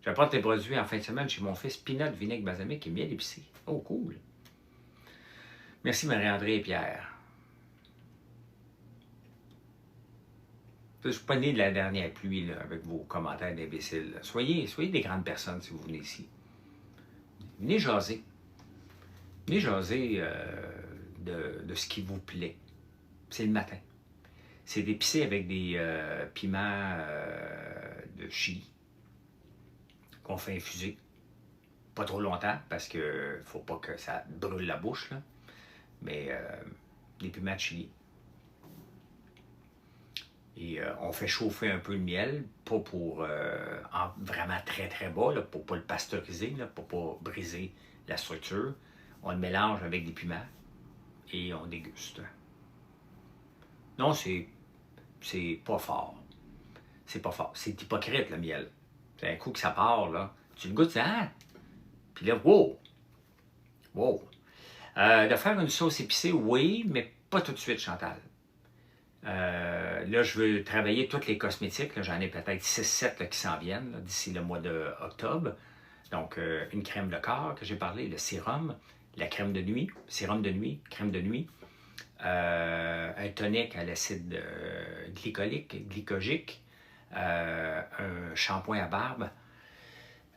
[SPEAKER 1] J'apporte tes produits en fin de semaine chez mon fils, peanut, vinaigre balsamique et miel épicé. Oh, cool. Merci Marie-André et Pierre. Je ne suis pas né de la dernière pluie là, avec vos commentaires d'imbéciles. Soyez des grandes personnes si vous venez ici. Venez jaser. Venez jaser de ce qui vous plaît. C'est le matin. C'est d'épicé avec des piments de Chili qu'on fait infuser. Pas trop longtemps parce qu'il ne faut pas que ça brûle la bouche. Là. Mais des piments de Chili. Et on fait chauffer un peu le miel, pas pour vraiment très très bas, là, pour ne pas le pasteuriser, là, pour ne pas briser la structure. On le mélange avec des piments et on déguste. Non, c'est pas fort. C'est pas fort. C'est hypocrite le miel. C'est un coup que ça part, là. Tu le goûtes, hein? Puis là, wow! Wow! De faire une sauce épicée, oui, mais pas tout de suite, Chantal. Là, je veux travailler tous les cosmétiques. J'en ai peut-être 6-7 qui s'en viennent d'ici le mois d'octobre. Donc, une crème de corps que j'ai parlé, le sérum, la crème de nuit, sérum de nuit, crème de nuit, un tonique à l'acide glycogique, un shampoing à barbe,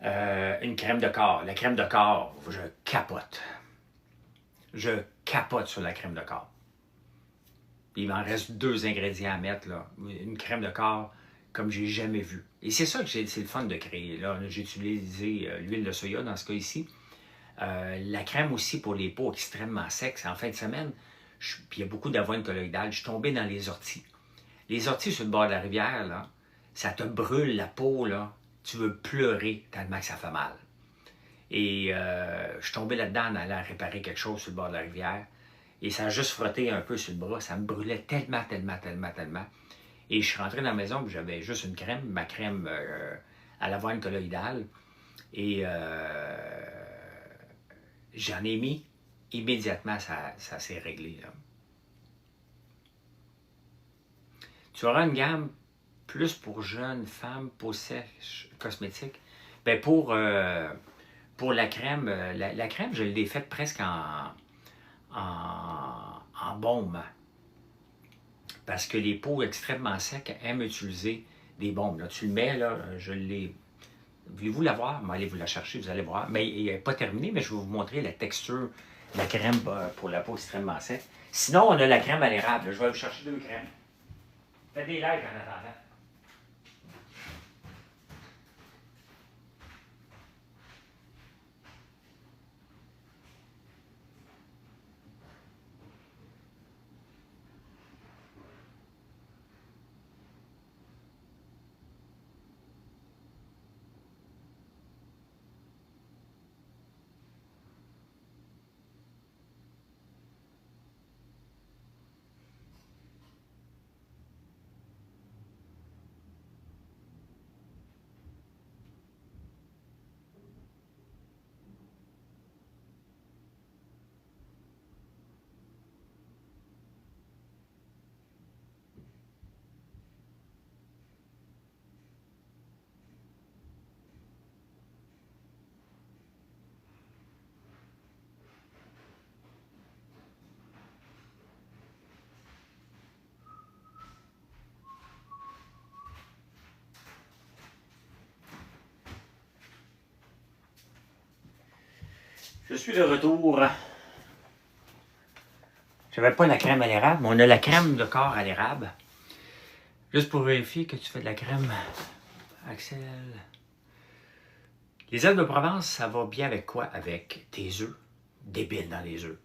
[SPEAKER 1] une crème de corps. La crème de corps, je capote. Je capote sur la crème de corps. Il m'en reste 2 ingrédients à mettre, là. Une crème de corps comme j'ai jamais vu. Et c'est ça que c'est le fun de créer. Là, j'ai utilisé l'huile de soya dans ce cas ici. La crème aussi pour les peaux extrêmement secs. En fin de semaine, puis il y a beaucoup d'avoine colloïdale. Je suis tombé dans les orties. Les orties sur le bord de la rivière, là, ça te brûle la peau, là. Tu veux pleurer tellement que ça fait mal. Et je suis tombé là-dedans en allant réparer quelque chose sur le bord de la rivière. Et ça a juste frotté un peu sur le bras. Ça me brûlait tellement, tellement, tellement, tellement. Et je suis rentré dans la maison, j'avais juste une crème, ma crème à l'avoine colloïdale. Et j'en ai mis. Immédiatement, ça s'est réglé. Là. Tu auras une gamme plus pour jeunes femmes, peau sèche, cosmétique. Ben pour la crème, la crème, je l'ai faite presque en baume. Parce que les peaux extrêmement secs aiment utiliser des baumes. Là, tu le mets, là, je l'ai. Voulez-vous la voir? Allez vous la chercher, vous allez voir. Mais il n'est pas terminé, mais je vais vous montrer la texture de la crème pour la peau extrêmement sec. Sinon, on a la crème à l'érable. Je vais vous chercher 2 crèmes. Faites des lives en attendant. Je suis de retour. Je n'avais pas la crème à l'érable, mais on a la crème de corps à l'érable. Juste pour vérifier que tu fais de la crème, Axel. Les herbes de Provence, ça va bien avec quoi? Avec tes œufs. Débile dans les œufs.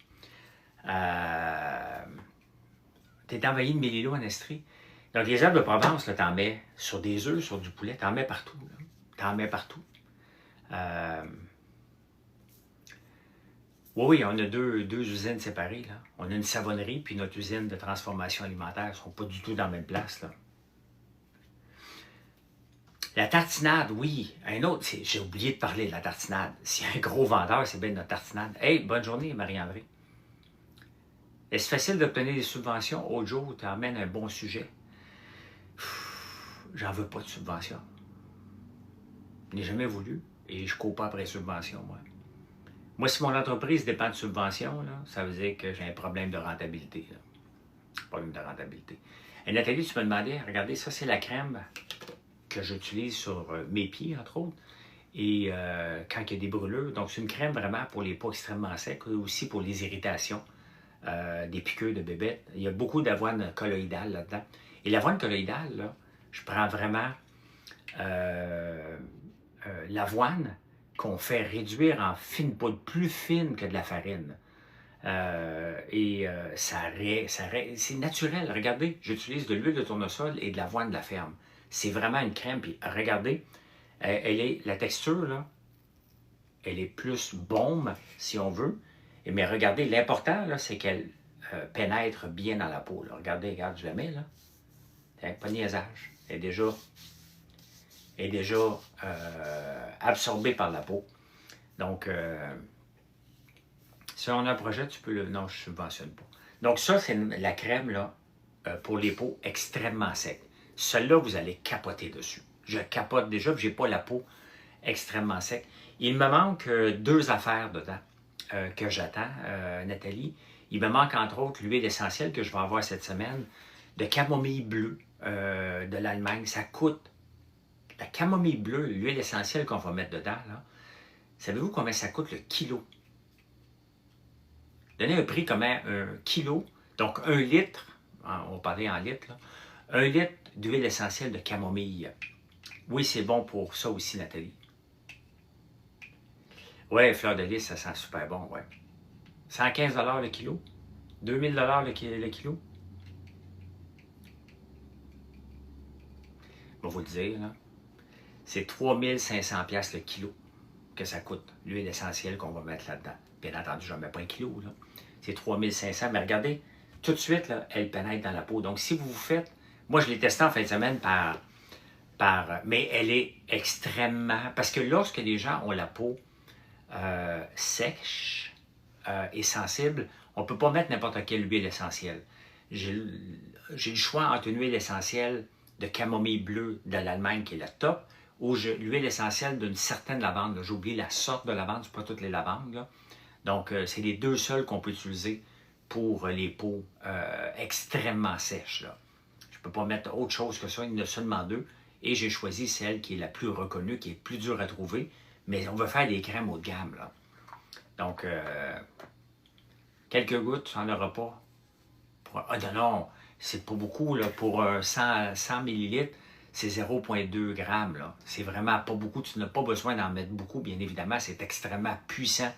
[SPEAKER 1] T'es envahi de mélilo en estrie. Donc les herbes de Provence, tu en mets sur des œufs, sur du poulet, tu en mets partout. Tu en mets partout. Oui, on a deux usines séparées. Là. On a une savonnerie, puis notre usine de transformation alimentaire ne sont pas du tout dans la même place. Là. La tartinade, oui. Un autre, j'ai oublié de parler de la tartinade. S'il y a un gros vendeur, c'est bien notre tartinade. Hey, bonne journée, Marie-André. Est-ce facile d'obtenir des subventions? Autre jour, tu emmènes un bon sujet. J'en veux pas de subvention. Je n'ai jamais voulu et je ne cours pas après subvention, moi. Moi, si mon entreprise dépend de subventions, là, ça veut dire que j'ai un problème de rentabilité. Là. Problème de rentabilité. Et Nathalie, tu me demandais, regardez, ça, c'est la crème que j'utilise sur mes pieds, entre autres, et quand il y a des brûlures. Donc, c'est une crème vraiment pour les peaux extrêmement secs et aussi pour les irritations, des piqûres de bébêtes. Il y a beaucoup d'avoine colloïdale là-dedans. Et l'avoine colloïdale, là, je prends vraiment l'avoine qu'on fait réduire en fine poudre, plus fine que de la farine. C'est naturel. Regardez, j'utilise de l'huile de tournesol et de l'avoine de la ferme. C'est vraiment une crème. Puis regardez, la texture, là, elle est plus baume, si on veut. Mais regardez, l'important, là, c'est qu'elle pénètre bien dans la peau. Là. Regardez, regarde, je la mets, là. Pas de niaisage. Elle est déjà absorbée par la peau. Donc, si on a un projet, tu peux le... Non, je ne subventionne pas. Donc ça, c'est la crème là, pour les peaux extrêmement secs. Celle-là, vous allez capoter dessus. Je capote déjà, je n'ai pas la peau extrêmement sec. Il me manque 2 affaires dedans que j'attends, Nathalie. Il me manque entre autres l'huile essentielle que je vais avoir cette semaine de camomille bleue de l'Allemagne. Ça coûte, la camomille bleue, l'huile essentielle qu'on va mettre dedans, là, savez-vous combien ça coûte le kilo? Donnez un prix comme un kilo, donc 1 litre, on va parler en litres, là, 1 litre d'huile essentielle de camomille. Oui, c'est bon pour ça aussi, Nathalie. Oui, fleur de lys, ça sent super bon, ouais. 115 $ le kilo, 2000 $ le kilo. vais vous le dire, là. C'est 3500$ le kilo que ça coûte, l'huile essentielle qu'on va mettre là-dedans. Bien entendu, je ne mets pas un kilo, là. C'est 3500, mais regardez, tout de suite, là, elle pénètre dans la peau. Donc, si vous faites... Moi, je l'ai testé en fin de semaine mais elle est extrêmement... Parce que lorsque les gens ont la peau sèche et sensible, on ne peut pas mettre n'importe quelle huile essentielle. J'ai le choix entre une huile essentielle de camomille bleue de l'Allemagne qui est la top, ou l'huile essentielle d'une certaine lavande. J'oublie la sorte de lavande, ce pas toutes les lavandes. Là. Donc, c'est les deux seuls qu'on peut utiliser pour les peaux extrêmement sèches. Là. Je ne peux pas mettre autre chose que ça, il y en a seulement deux. Et j'ai choisi celle qui est la plus reconnue, qui est plus dure à trouver. Mais on va faire des crèmes haut de gamme. Là. Donc, quelques gouttes, ça n'en aura pas. Ah non, c'est pas beaucoup. Là. Pour 100 ml, c'est 0,2 g. C'est vraiment pas beaucoup. Tu n'as pas besoin d'en mettre beaucoup, bien évidemment. C'est extrêmement puissant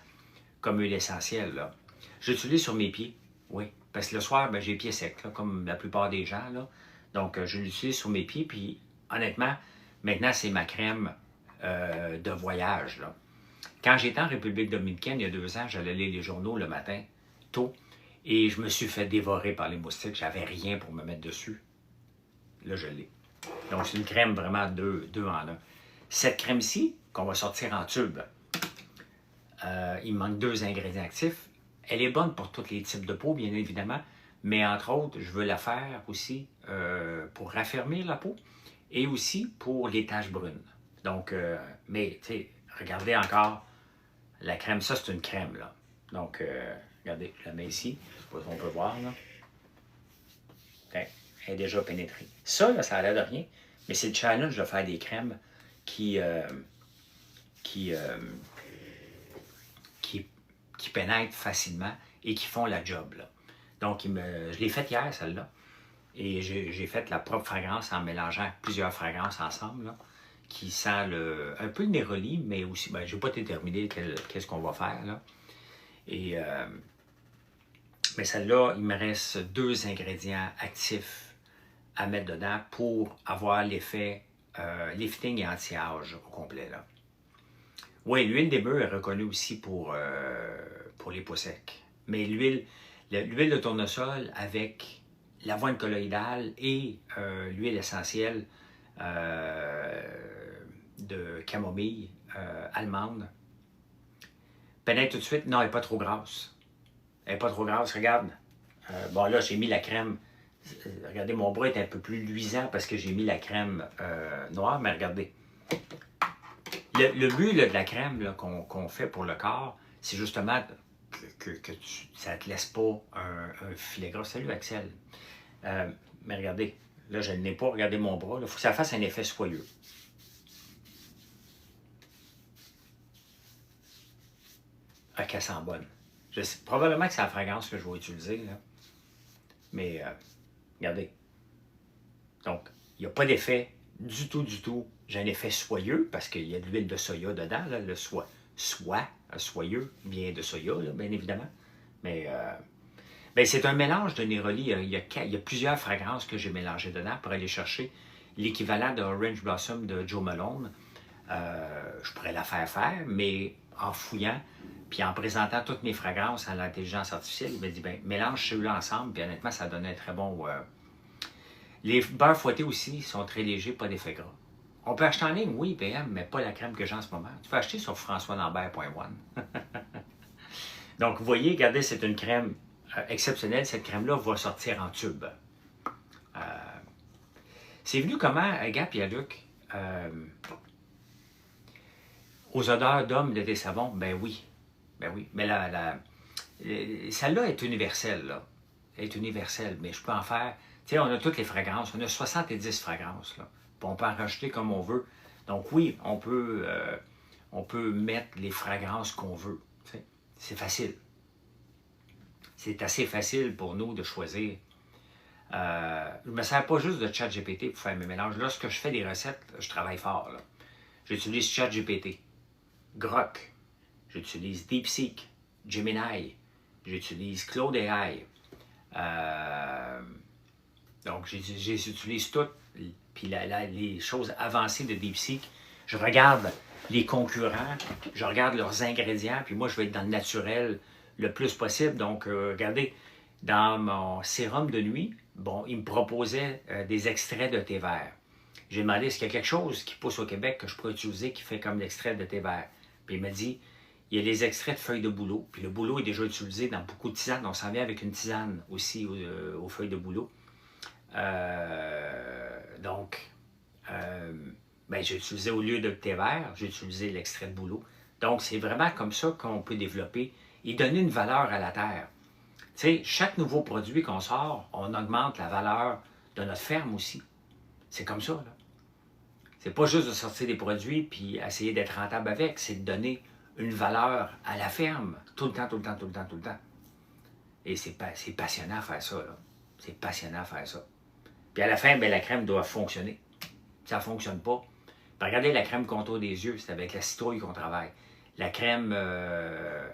[SPEAKER 1] comme huile essentielle. Là. J'utilise sur mes pieds, oui. Parce que le soir, ben, j'ai les pieds secs, là, comme la plupart des gens. Là. Donc, je l'utilise sur mes pieds. Puis, honnêtement, maintenant, c'est ma crème de voyage. Là. Quand j'étais en République dominicaine, il y a 2 ans, j'allais lire les journaux le matin, tôt. Et je me suis fait dévorer par les moustiques. J'avais rien pour me mettre dessus. Là, je l'ai. Donc, c'est une crème vraiment deux en un. Cette crème-ci, qu'on va sortir en tube, il manque 2 ingrédients actifs. Elle est bonne pour tous les types de peau, bien évidemment. Mais entre autres, je veux la faire aussi pour raffermir la peau et aussi pour les taches brunes. Donc, mais, tu sais, regardez encore la crème. Ça, c'est une crème, là. Donc, regardez, je la mets ici. Je ne sais pas si on peut voir, là. Okay. Elle est déjà pénétrée. Ça, là, ça a l'air de rien, mais c'est le challenge de faire des crèmes qui pénètrent facilement et qui font la job, là. Donc, je l'ai faite hier, celle-là. Et j'ai fait la propre fragrance en mélangeant plusieurs fragrances ensemble, là, qui sent un peu le Neroli, mais aussi, ben, je n'ai pas déterminé qu'est-ce qu'on va faire, là. Et, mais celle-là, il me reste 2 ingrédients actifs à mettre dedans pour avoir l'effet lifting et anti-âge au complet, là. Oui, l'huile des bœufs est reconnue aussi pour les peaux secs. Mais l'huile de tournesol avec l'avoine colloïdale et l'huile essentielle de camomille allemande pénètre tout de suite. Non, elle n'est pas trop grasse. Elle n'est pas trop grasse, regarde. Bon, là, j'ai mis la crème. Regardez, mon bras est un peu plus luisant parce que j'ai mis la crème noire, mais regardez. Le but là, de la crème qu'on fait pour le corps, c'est justement que ça ne te laisse pas un filet gras. Salut Axel. Mais regardez, là je ne l'ai pas, regardez mon bras. Il faut que ça fasse un effet soyeux. Ah, qu'elle sent bonne. Probablement que c'est la fragrance que je vais utiliser. Là. Mais regardez. Donc, il n'y a pas d'effet du tout. J'ai un effet soyeux parce qu'il y a de l'huile de soya dedans. Là, le soyeux vient de soya, là, bien évidemment. Mais ben, c'est un mélange de Neroli. Il y a plusieurs fragrances que j'ai mélangées dedans pour aller chercher l'équivalent de Orange Blossom de Joe Malone. Je pourrais la faire, mais en fouillant puis en présentant toutes mes fragrances à l'intelligence artificielle, il m'a dit, ben, mélange ceux-là ensemble, puis honnêtement, ça donnait un très bon... Les beurres fouettés aussi sont très légers, pas d'effet gras. On peut acheter en ligne, oui, PM, mais pas la crème que j'ai en ce moment. Tu peux acheter sur françoislambert.one. Donc, vous voyez, regardez, c'est une crème exceptionnelle. Cette crème-là va sortir en tube. C'est venu comment, Gap et Luc, aux odeurs d'hommes de tes savons? Ben oui. Mais celle-là est universelle, là. Elle est universelle, mais je peux en faire... Tu sais, on a toutes les fragrances. On a 70 fragrances, là. Puis on peut en rajouter comme on veut. Donc oui, on peut mettre les fragrances qu'on veut. C'est facile. C'est assez facile pour nous de choisir. Je ne me sers pas juste de ChatGPT pour faire mes mélanges. Lorsque je fais des recettes, je travaille fort, là. J'utilise ChatGPT, Grok, j'utilise DeepSeek, Gemini, j'utilise Claude AI. Donc, Donc, je les utilise toutes. Puis les choses avancées de DeepSeek, je regarde les concurrents, je regarde leurs ingrédients, puis moi, je vais être dans le naturel le plus possible. Donc, regardez, dans mon sérum de nuit, bon, il me proposait des extraits de thé vert. J'ai demandé, est-ce qu'il y a quelque chose qui pousse au Québec que je pourrais utiliser qui fait comme l'extrait de thé vert? Puis il m'a dit, il y a les extraits de feuilles de bouleau. Puis le bouleau est déjà utilisé dans beaucoup de tisanes. On s'en vient avec une tisane aussi aux feuilles de bouleau. Donc, j'ai utilisé au lieu de thé vert, j'ai utilisé l'extrait de bouleau. Donc, c'est vraiment comme ça qu'on peut développer et donner une valeur à la terre. Tu sais, chaque nouveau produit qu'on sort, on augmente la valeur de notre ferme aussi. C'est comme ça, là. C'est pas juste de sortir des produits puis essayer d'être rentable avec, c'est de donner une valeur à la ferme, tout le temps, tout le temps, tout le temps, tout le temps. Et c'est passionnant à faire ça, là. C'est passionnant à faire ça. Puis à la fin, la crème doit fonctionner. Si ça ne fonctionne pas, regardez la crème contour des yeux, c'est avec la citrouille qu'on travaille. La crème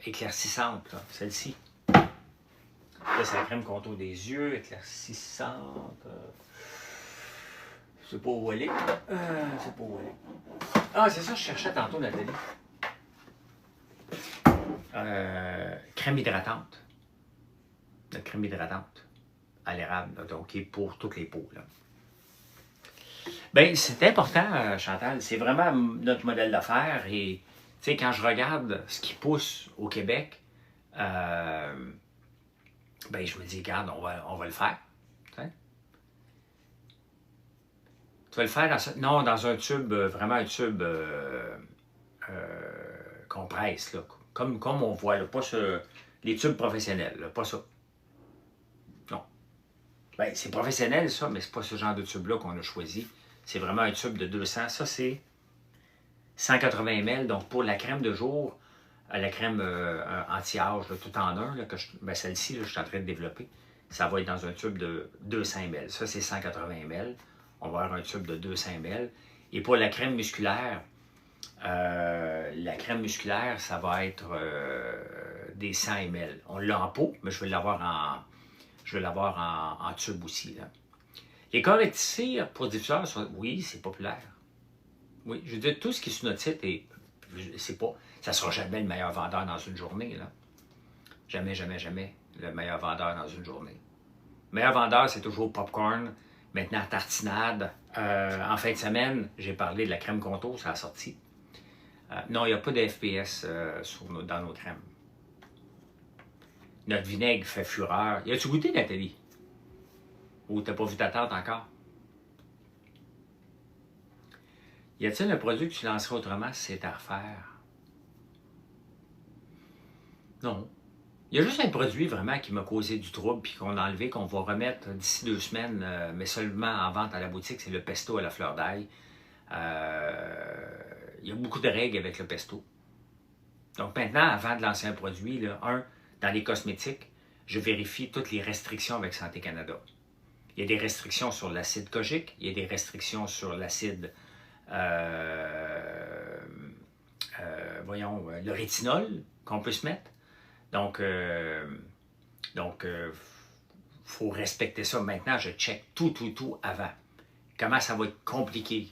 [SPEAKER 1] éclaircissante, celle-ci. Là, c'est la crème contour des yeux, éclaircissante. Je sais pas où elle est. C'est pas où elle est. Ah, c'est ça que je cherchais tantôt, Nathalie. Crème hydratante. La crème hydratante à l'érable, donc pour toutes les peaux. Là. Bien, c'est important, Chantal. C'est vraiment notre modèle d'affaires. Et, tu sais, quand je regarde ce qui pousse au Québec, je me dis, regarde, on va le faire. T'sais? Tu vas le faire dans un tube, vraiment un tube qu'on presse, là, comme on voit, là, pas les tubes professionnels, là, pas ça. Non. Ben, c'est professionnel, ça, mais c'est pas ce genre de tube-là qu'on a choisi. C'est vraiment un tube de 200. Ça, c'est 180 ml. Donc, pour la crème de jour, la crème anti-âge, tout en un, là, celle-ci, je suis en train de développer, ça va être dans un tube de 200 ml. Ça, c'est 180 ml. On va avoir un tube de 200 ml. Et pour la crème musculaire, ça va être des 100 ml. On l'a en pot, mais je vais l'avoir en tube aussi. Là. Les correctifs pour diffuseurs, oui, c'est populaire. Oui, je veux dire, tout ce qui est sur notre site, ça ne sera jamais le meilleur vendeur dans une journée. Là. Jamais, jamais, jamais le meilleur vendeur dans une journée. Le meilleur vendeur, c'est toujours popcorn, maintenant tartinade. En fin de semaine, j'ai parlé de la crème contour, ça a sorti. Non, il n'y a pas de FPS dans nos crèmes. Notre vinaigre fait fureur. Y a-tu goûté, Nathalie? Ou t'as pas vu ta tante encore? Y a-t-il un produit que tu lancerais autrement si c'était à refaire? Non. Il y a juste un produit vraiment qui m'a causé du trouble puis qu'on a enlevé, qu'on va remettre d'ici 2 semaines, mais seulement en vente à la boutique, c'est le pesto à la fleur d'ail. Il y a beaucoup de règles avec le pesto. Donc maintenant, avant de lancer un produit, là, dans les cosmétiques, je vérifie toutes les restrictions avec Santé Canada. Il y a des restrictions sur l'acide kojique, il y a des restrictions sur l'acide, le rétinol qu'on peut se mettre. Donc, faut respecter ça. Maintenant, je check tout avant. Comment ça va être compliqué?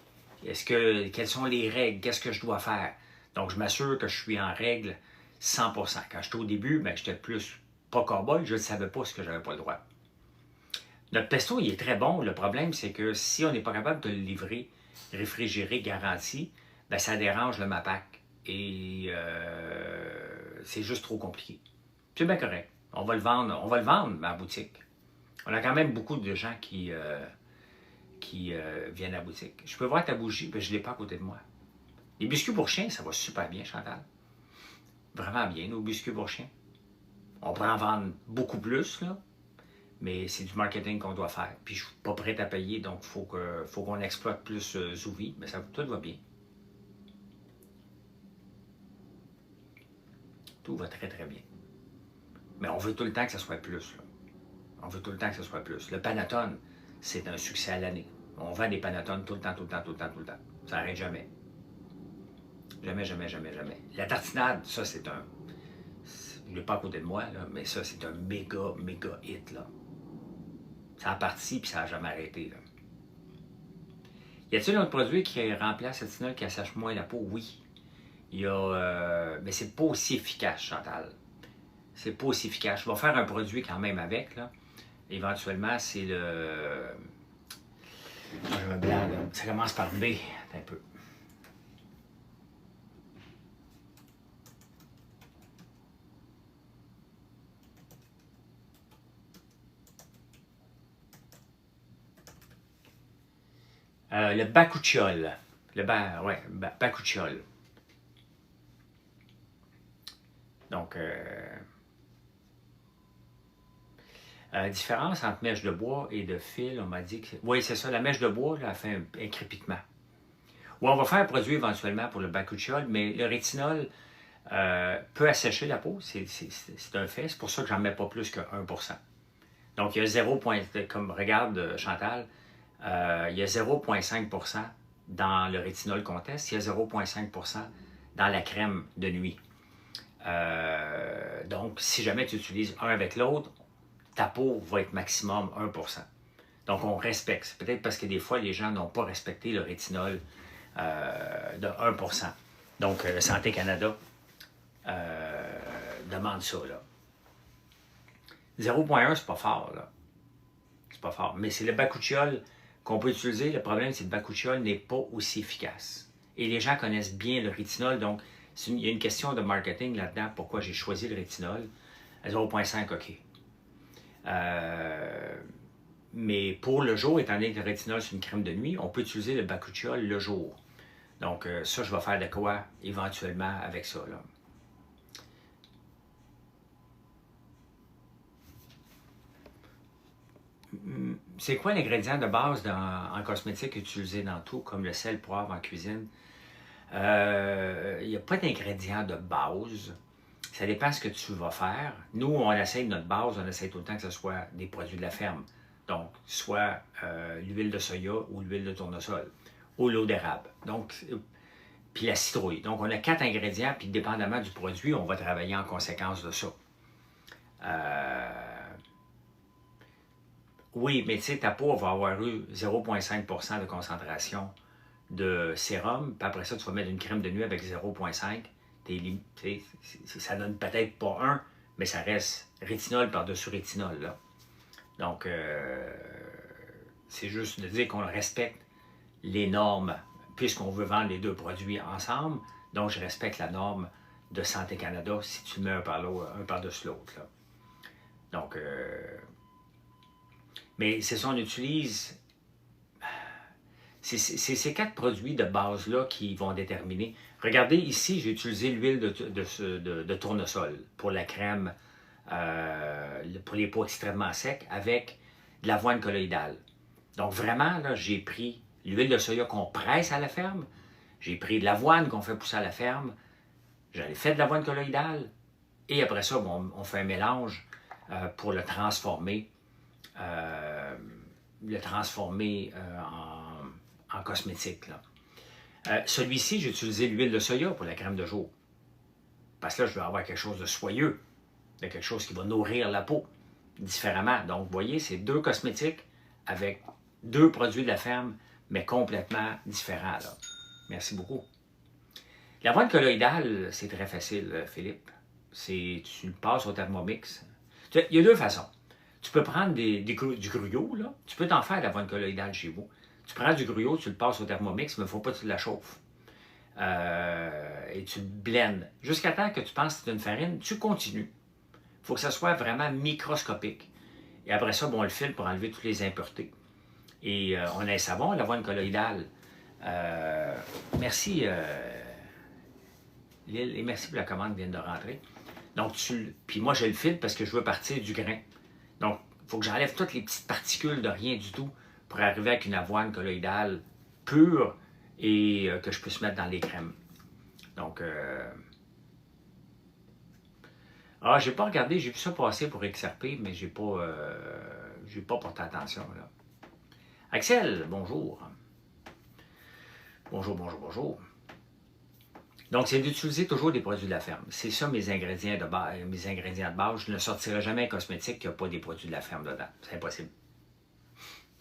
[SPEAKER 1] Quelles sont les règles? Qu'est-ce que je dois faire? Donc, je m'assure que je suis en règle 100%. Quand j'étais au début, j'étais plus pas cow-boy, je ne savais pas ce que j'avais pas le droit. Notre pesto, il est très bon. Le problème, c'est que si on n'est pas capable de le livrer réfrigéré, garanti, ça dérange le MAPAC. Et c'est juste trop compliqué. C'est bien correct. On va le vendre à la boutique. On a quand même beaucoup de gens qui viennent à la boutique. Je peux voir ta bougie, mais je ne l'ai pas à côté de moi. Les biscuits pour chiens, ça va super bien, Chantal. Vraiment bien, nos biscuits pour chiens. On pourrait en vendre beaucoup plus, là, mais c'est du marketing qu'on doit faire. Puis je ne suis pas prêt à payer, donc il faut qu'on exploite plus Zouvi, mais tout va bien. Tout va très, très bien. Mais on veut tout le temps que ça soit plus. Là. On veut tout le temps que ça soit plus. Le Panattone, c'est un succès à l'année. On vend des Panattones tout le temps. Ça n'arrête jamais. Jamais. La tartinade, ça, c'est un... Je ne l'ai pas à côté de moi, là, mais ça, c'est un méga hit, là. Ça a parti puis ça n'a jamais arrêté. Là. Y a-t-il un autre produit qui remplace le rétinol qui assèche moins la peau? Oui. Il y a, mais c'est pas aussi efficace, Chantal. C'est pas aussi efficace. Je vais faire un produit quand même avec. Là. Éventuellement, c'est le... J'ai un blanc, là. Ça commence par B, un peu. Le bakuchiol. Bakuchiol. Donc, différence entre mèche de bois et de fil, on m'a dit que... Oui, c'est ça, la mèche de bois, là, elle fait un crépitement. Oui, on va faire un produit éventuellement pour le bakuchiol, mais le rétinol peut assécher la peau, c'est un fait. C'est pour ça que j'en mets pas plus que 1%. Donc, il y a 0, comme regarde Chantal, il y a 0,5% dans le rétinol qu'on teste, il y a 0,5% dans la crème de nuit. Donc, si jamais tu utilises un avec l'autre, ta peau va être maximum 1%. Donc, on respecte. C'est peut-être parce que des fois, les gens n'ont pas respecté le rétinol de 1%. Donc, Santé Canada demande ça. 0,1, c'est pas fort. C'est pas fort. Mais c'est le bakuchiol qu'on peut utiliser. Le problème, c'est que le bakuchiol n'est pas aussi efficace. Et les gens connaissent bien le rétinol. Donc, il y a une question de marketing là-dedans. Pourquoi j'ai choisi le rétinol? 0,5, OK. Mais pour le jour, étant donné que le rétinol, c'est une crème de nuit, on peut utiliser le bakuchiol le jour. Donc, ça, je vais faire de quoi éventuellement avec ça. Là. C'est quoi l'ingrédient de base en cosmétique utilisé dans tout, comme le sel, poivre en cuisine? Il n'y a pas d'ingrédient de base. Ça dépend de ce que tu vas faire. Nous, on essaye notre base, on essaye tout le temps que ce soit des produits de la ferme. Donc, soit l'huile de soya ou l'huile de tournesol ou l'eau d'érable. Donc, puis la citrouille. Donc, on a 4 ingrédients, puis dépendamment du produit, on va travailler en conséquence de ça. Oui, mais tu sais, ta peau va avoir eu 0,5% de concentration de sérum, puis après ça, tu vas mettre une crème de nuit avec 0,5. Ça donne peut-être pas 1, mais ça reste rétinol par-dessus rétinol. Là. Donc, c'est juste de dire qu'on respecte les normes, puisqu'on veut vendre les deux produits ensemble. Donc, je respecte la norme de Santé Canada si tu le mets un par-dessus l'autre. Donc, mais c'est ça, on utilise... C'est ces 4 produits de base-là qui vont déterminer. Regardez, ici, j'ai utilisé l'huile de tournesol pour la crème, pour les peaux extrêmement secs, avec de l'avoine colloïdale. Donc vraiment, là, j'ai pris l'huile de soya qu'on presse à la ferme, j'ai pris de l'avoine qu'on fait pousser à la ferme, j'avais fait de l'avoine colloïdale, et après ça, bon, on fait un mélange pour le transformer, en cosmétique. Celui-ci, j'ai utilisé l'huile de soya pour la crème de jour. Parce que là, je veux avoir quelque chose de soyeux, de quelque chose qui va nourrir la peau différemment. Donc, vous voyez, c'est 2 cosmétiques avec 2 produits de la ferme, mais complètement différents. Là. Merci beaucoup. L'avoine colloïdale, c'est très facile, Philippe. Tu le passes au Thermomix. Il y a 2 façons. Tu peux prendre du gruyot, là. Tu peux t'en faire de l'avoine colloïdale chez vous. Tu prends du gruyot, tu le passes au Thermomix, mais il ne faut pas que tu la chauffes. Et tu le blends. Jusqu'à temps que tu penses que c'est une farine, tu continues. Il faut que ça soit vraiment microscopique. Et après ça, bon, on le file pour enlever toutes les impuretés. Et on a un savon, l'avoine colloïdale. Merci, Lille, et merci pour la commande qui vient de rentrer. Donc, puis moi, je le file parce que je veux partir du grain. Donc, il faut que j'enlève toutes les petites particules de rien du tout pour arriver avec une avoine colloïdale pure et que je puisse mettre dans les crèmes. Donc, j'ai pas regardé, j'ai vu ça passer pour XRP, mais j'ai pas porté attention, là. Axel, bonjour. Bonjour. Donc, c'est d'utiliser toujours des produits de la ferme. C'est ça mes ingrédients de base. Je ne sortirai jamais un cosmétique qui n'a pas des produits de la ferme dedans. C'est impossible.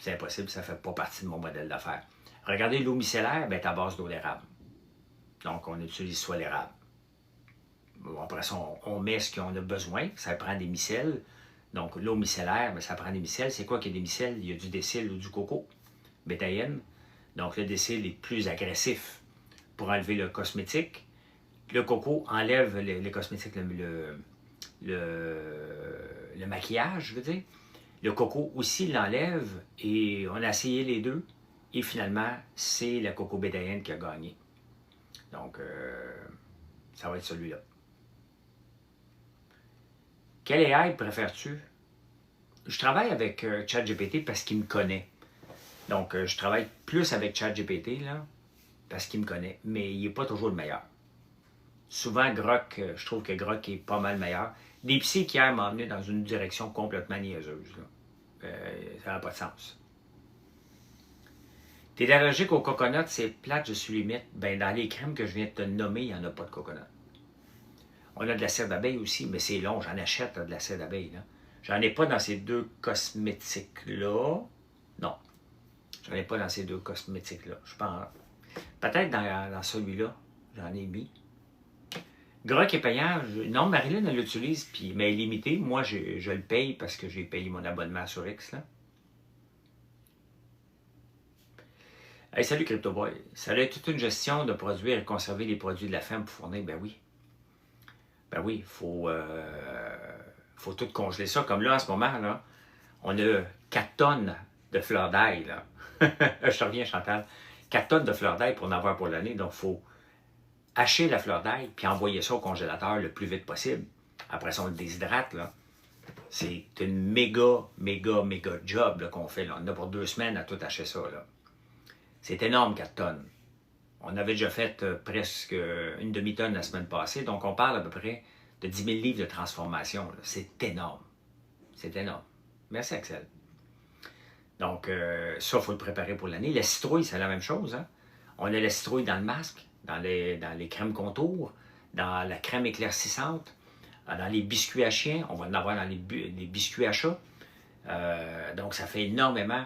[SPEAKER 1] C'est impossible, ça ne fait pas partie de mon modèle d'affaires. Regardez l'eau micellaire, ben, c'est à base d'eau d'érable. Donc, on utilise soit l'érable. Bon, après ça, on met ce qu'on a besoin. Ça prend des micelles. Donc, l'eau micellaire, ben, ça prend des micelles. C'est quoi qu'il y a des micelles? Il y a du décile ou du coco, bétaïne. Donc, le décile est plus agressif pour enlever le cosmétique. Le coco enlève les cosmétiques, le maquillage, je veux dire. Le coco aussi l'enlève et on a essayé les deux. Et finalement, c'est la coco bétaïne qui a gagné. Donc, ça va être celui-là. Quel AI préfères-tu? Je travaille avec ChatGPT parce qu'il me connaît. Donc, je travaille plus avec ChatGPT, là, parce qu'il me connaît. Mais il n'est pas toujours le meilleur. Souvent, Grok, je trouve que Grok est pas mal meilleur. DeepSeek, qui m'a emmené dans une direction complètement niaiseuse. Ça n'a pas de sens. T'es allergique au coconut, c'est plate, je suis limite. Ben, dans les crèmes que je viens de te nommer, il n'y en a pas de coconut. On a de la cire d'abeille aussi, mais c'est long, j'en achète de la cire d'abeille. J'en ai pas dans ces deux cosmétiques-là. Non. J'en ai pas dans ces deux cosmétiques-là. Je pense. Peut-être dans celui-là, j'en ai mis. Grok est payant. Non, Marilyn, elle l'utilise, mais elle est limitée. Moi, je le paye parce que j'ai payé mon abonnement sur X. Là. Hey, salut CryptoBoy. Ça a toute une gestion de produire et conserver les produits de la ferme pour fournir. Ben oui. Ben oui, il faut tout congeler ça. Comme là, en ce moment, là, on a 4 tonnes de fleurs d'ail. Je te reviens, Chantal. 4 tonnes de fleurs d'ail pour en avoir pour l'année. Donc, il faut hacher la fleur d'ail puis envoyer ça au congélateur le plus vite possible. Après ça, on le déshydrate. C'est une méga job qu'on fait. Là. On a pour 2 semaines à tout hacher ça. C'est énorme, 4 tonnes. On avait déjà fait presque une demi-tonne la semaine passée. Donc, on parle à peu près de 10 000 livres de transformation. C'est énorme. C'est énorme. Merci, Axel. Donc, ça, il faut le préparer pour l'année. La citrouille, c'est la même chose. Hein? On a la citrouille dans le masque, dans les crèmes contours, dans la crème éclaircissante, dans les biscuits à chien. On va en avoir dans les biscuits à chat. Donc, ça fait énormément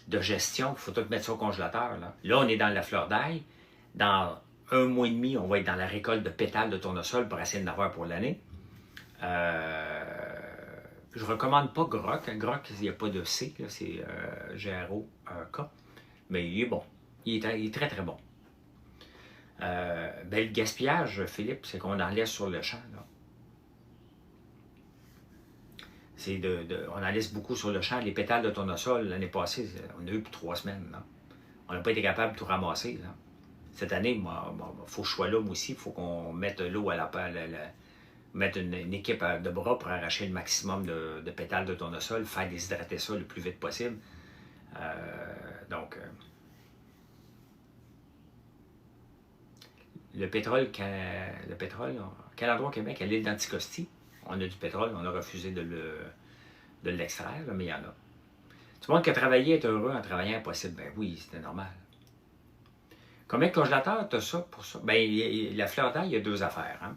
[SPEAKER 1] de gestion. Il faut tout mettre ça au congélateur. Là, on est dans la fleur d'ail. Dans 1 mois et demi, on va être dans la récolte de pétales de tournesol pour essayer de l'avoir pour l'année. Je ne recommande pas Grok. Grok, il n'y a pas de C, c'est G-R-O-K. Mais il est bon. Il est très, très bon. Le gaspillage, Philippe, c'est qu'on en laisse sur le champ. On en laisse beaucoup sur le champ. Les pétales de tournesol, l'année passée, on a eu pour 3 semaines. Là. On n'a pas été capable de tout ramasser. Là. Cette année, il faut que je sois là, moi aussi. Il faut qu'on mette l'eau à mettre une équipe de bras pour arracher le maximum de pétales de tournesol, faire déshydrater ça le plus vite possible. Le pétrole, quel endroit au Québec? À l'île d'Anticosti. On a du pétrole, on a refusé de l'extraire, mais il y en a. Tout le monde qui a travaillé est heureux en travaillant impossible. Ben oui, c'était normal. Combien de congélateurs tu as ça pour ça? Ben, la fleur d'ail, il y a 2 affaires. Hein?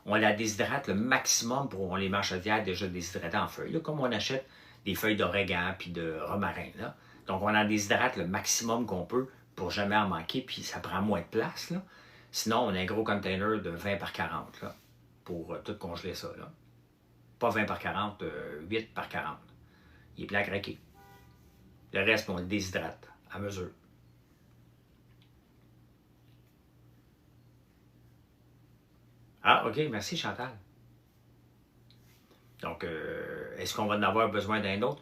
[SPEAKER 1] On la déshydrate le maximum pour on les mange chaudières déjà déshydratées en feuilles. Là, comme on achète des feuilles d'origan puis de romarin. Là. Donc, on en déshydrate le maximum qu'on peut pour jamais en manquer, puis ça prend moins de place. Là. Sinon, on a un gros container de 20 par 40 là, pour tout congeler ça. Là. Pas 20 par 40, 8 par 40. Il est plein à craquer. Le reste, on le déshydrate à mesure. Ah, OK, merci Chantal. Donc, est-ce qu'on va en avoir besoin d'un autre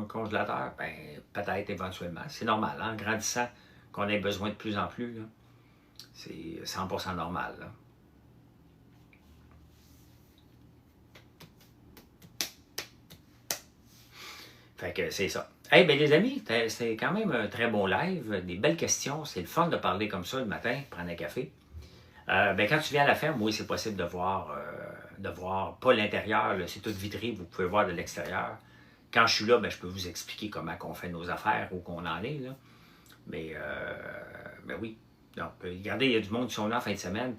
[SPEAKER 1] congélateur? Ben, peut-être éventuellement. C'est normal, hein? En grandissant, qu'on ait besoin de plus en plus. C'est 100% normal. Là. Fait que c'est ça. Hey, ben les amis, c'était quand même un très bon live, des belles questions. C'est le fun de parler comme ça le matin, prendre un café. Quand tu viens à la ferme, oui, c'est possible de voir pas l'intérieur, c'est tout vitré, vous pouvez voir de l'extérieur. Quand je suis là, je peux vous expliquer comment on fait nos affaires, où qu'on en est. Là. Mais oui. Donc, regardez, il y a du monde qui sont là en fin de semaine.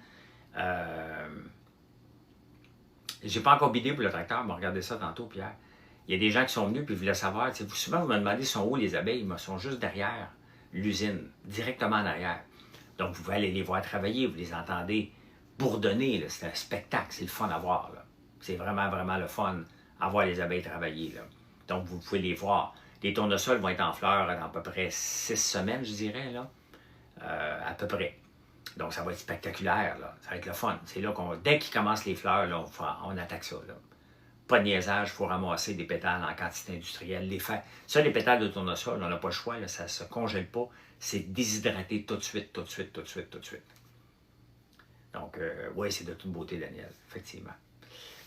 [SPEAKER 1] J'ai pas encore bidé pour le tracteur, mais regardez ça tantôt, Pierre. Il y a des gens qui sont venus et voulaient savoir, souvent vous me demandez sont où les abeilles, ils sont juste derrière l'usine, directement en arrière. Donc vous pouvez aller les voir travailler, vous les entendez bourdonner, c'est un spectacle, c'est le fun à voir. C'est vraiment, vraiment le fun à voir les abeilles travailler. Là. Donc vous pouvez les voir. Les tournesols vont être en fleurs dans à peu près 6 semaines, je dirais, là. À peu près. Donc ça va être spectaculaire, là. Ça va être le fun. C'est là qu'on, dès qu'ils commencent les fleurs, là, on attaque ça. Là. Pas de niaisage, il faut ramasser des pétales en quantité industrielle, les faire. Ça, les pétales de tournesol, on n'a pas le choix, là, ça ne se congèle pas. C'est déshydraté tout de suite, tout de suite, tout de suite, tout de suite. Donc, oui, c'est de toute beauté, Daniel, effectivement.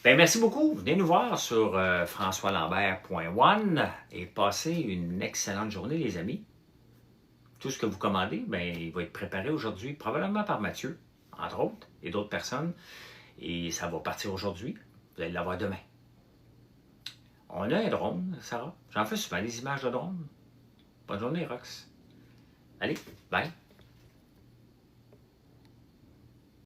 [SPEAKER 1] Bien, merci beaucoup. Venez nous voir sur françoislambert.one et passez une excellente journée, les amis. Tout ce que vous commandez, bien, il va être préparé aujourd'hui, probablement par Mathieu, entre autres, et d'autres personnes. Et ça va partir aujourd'hui. Vous allez l'avoir demain. On a un drone, Sarah. J'en fais souvent des images de drone. Bonne journée, Rox. Allez, bye.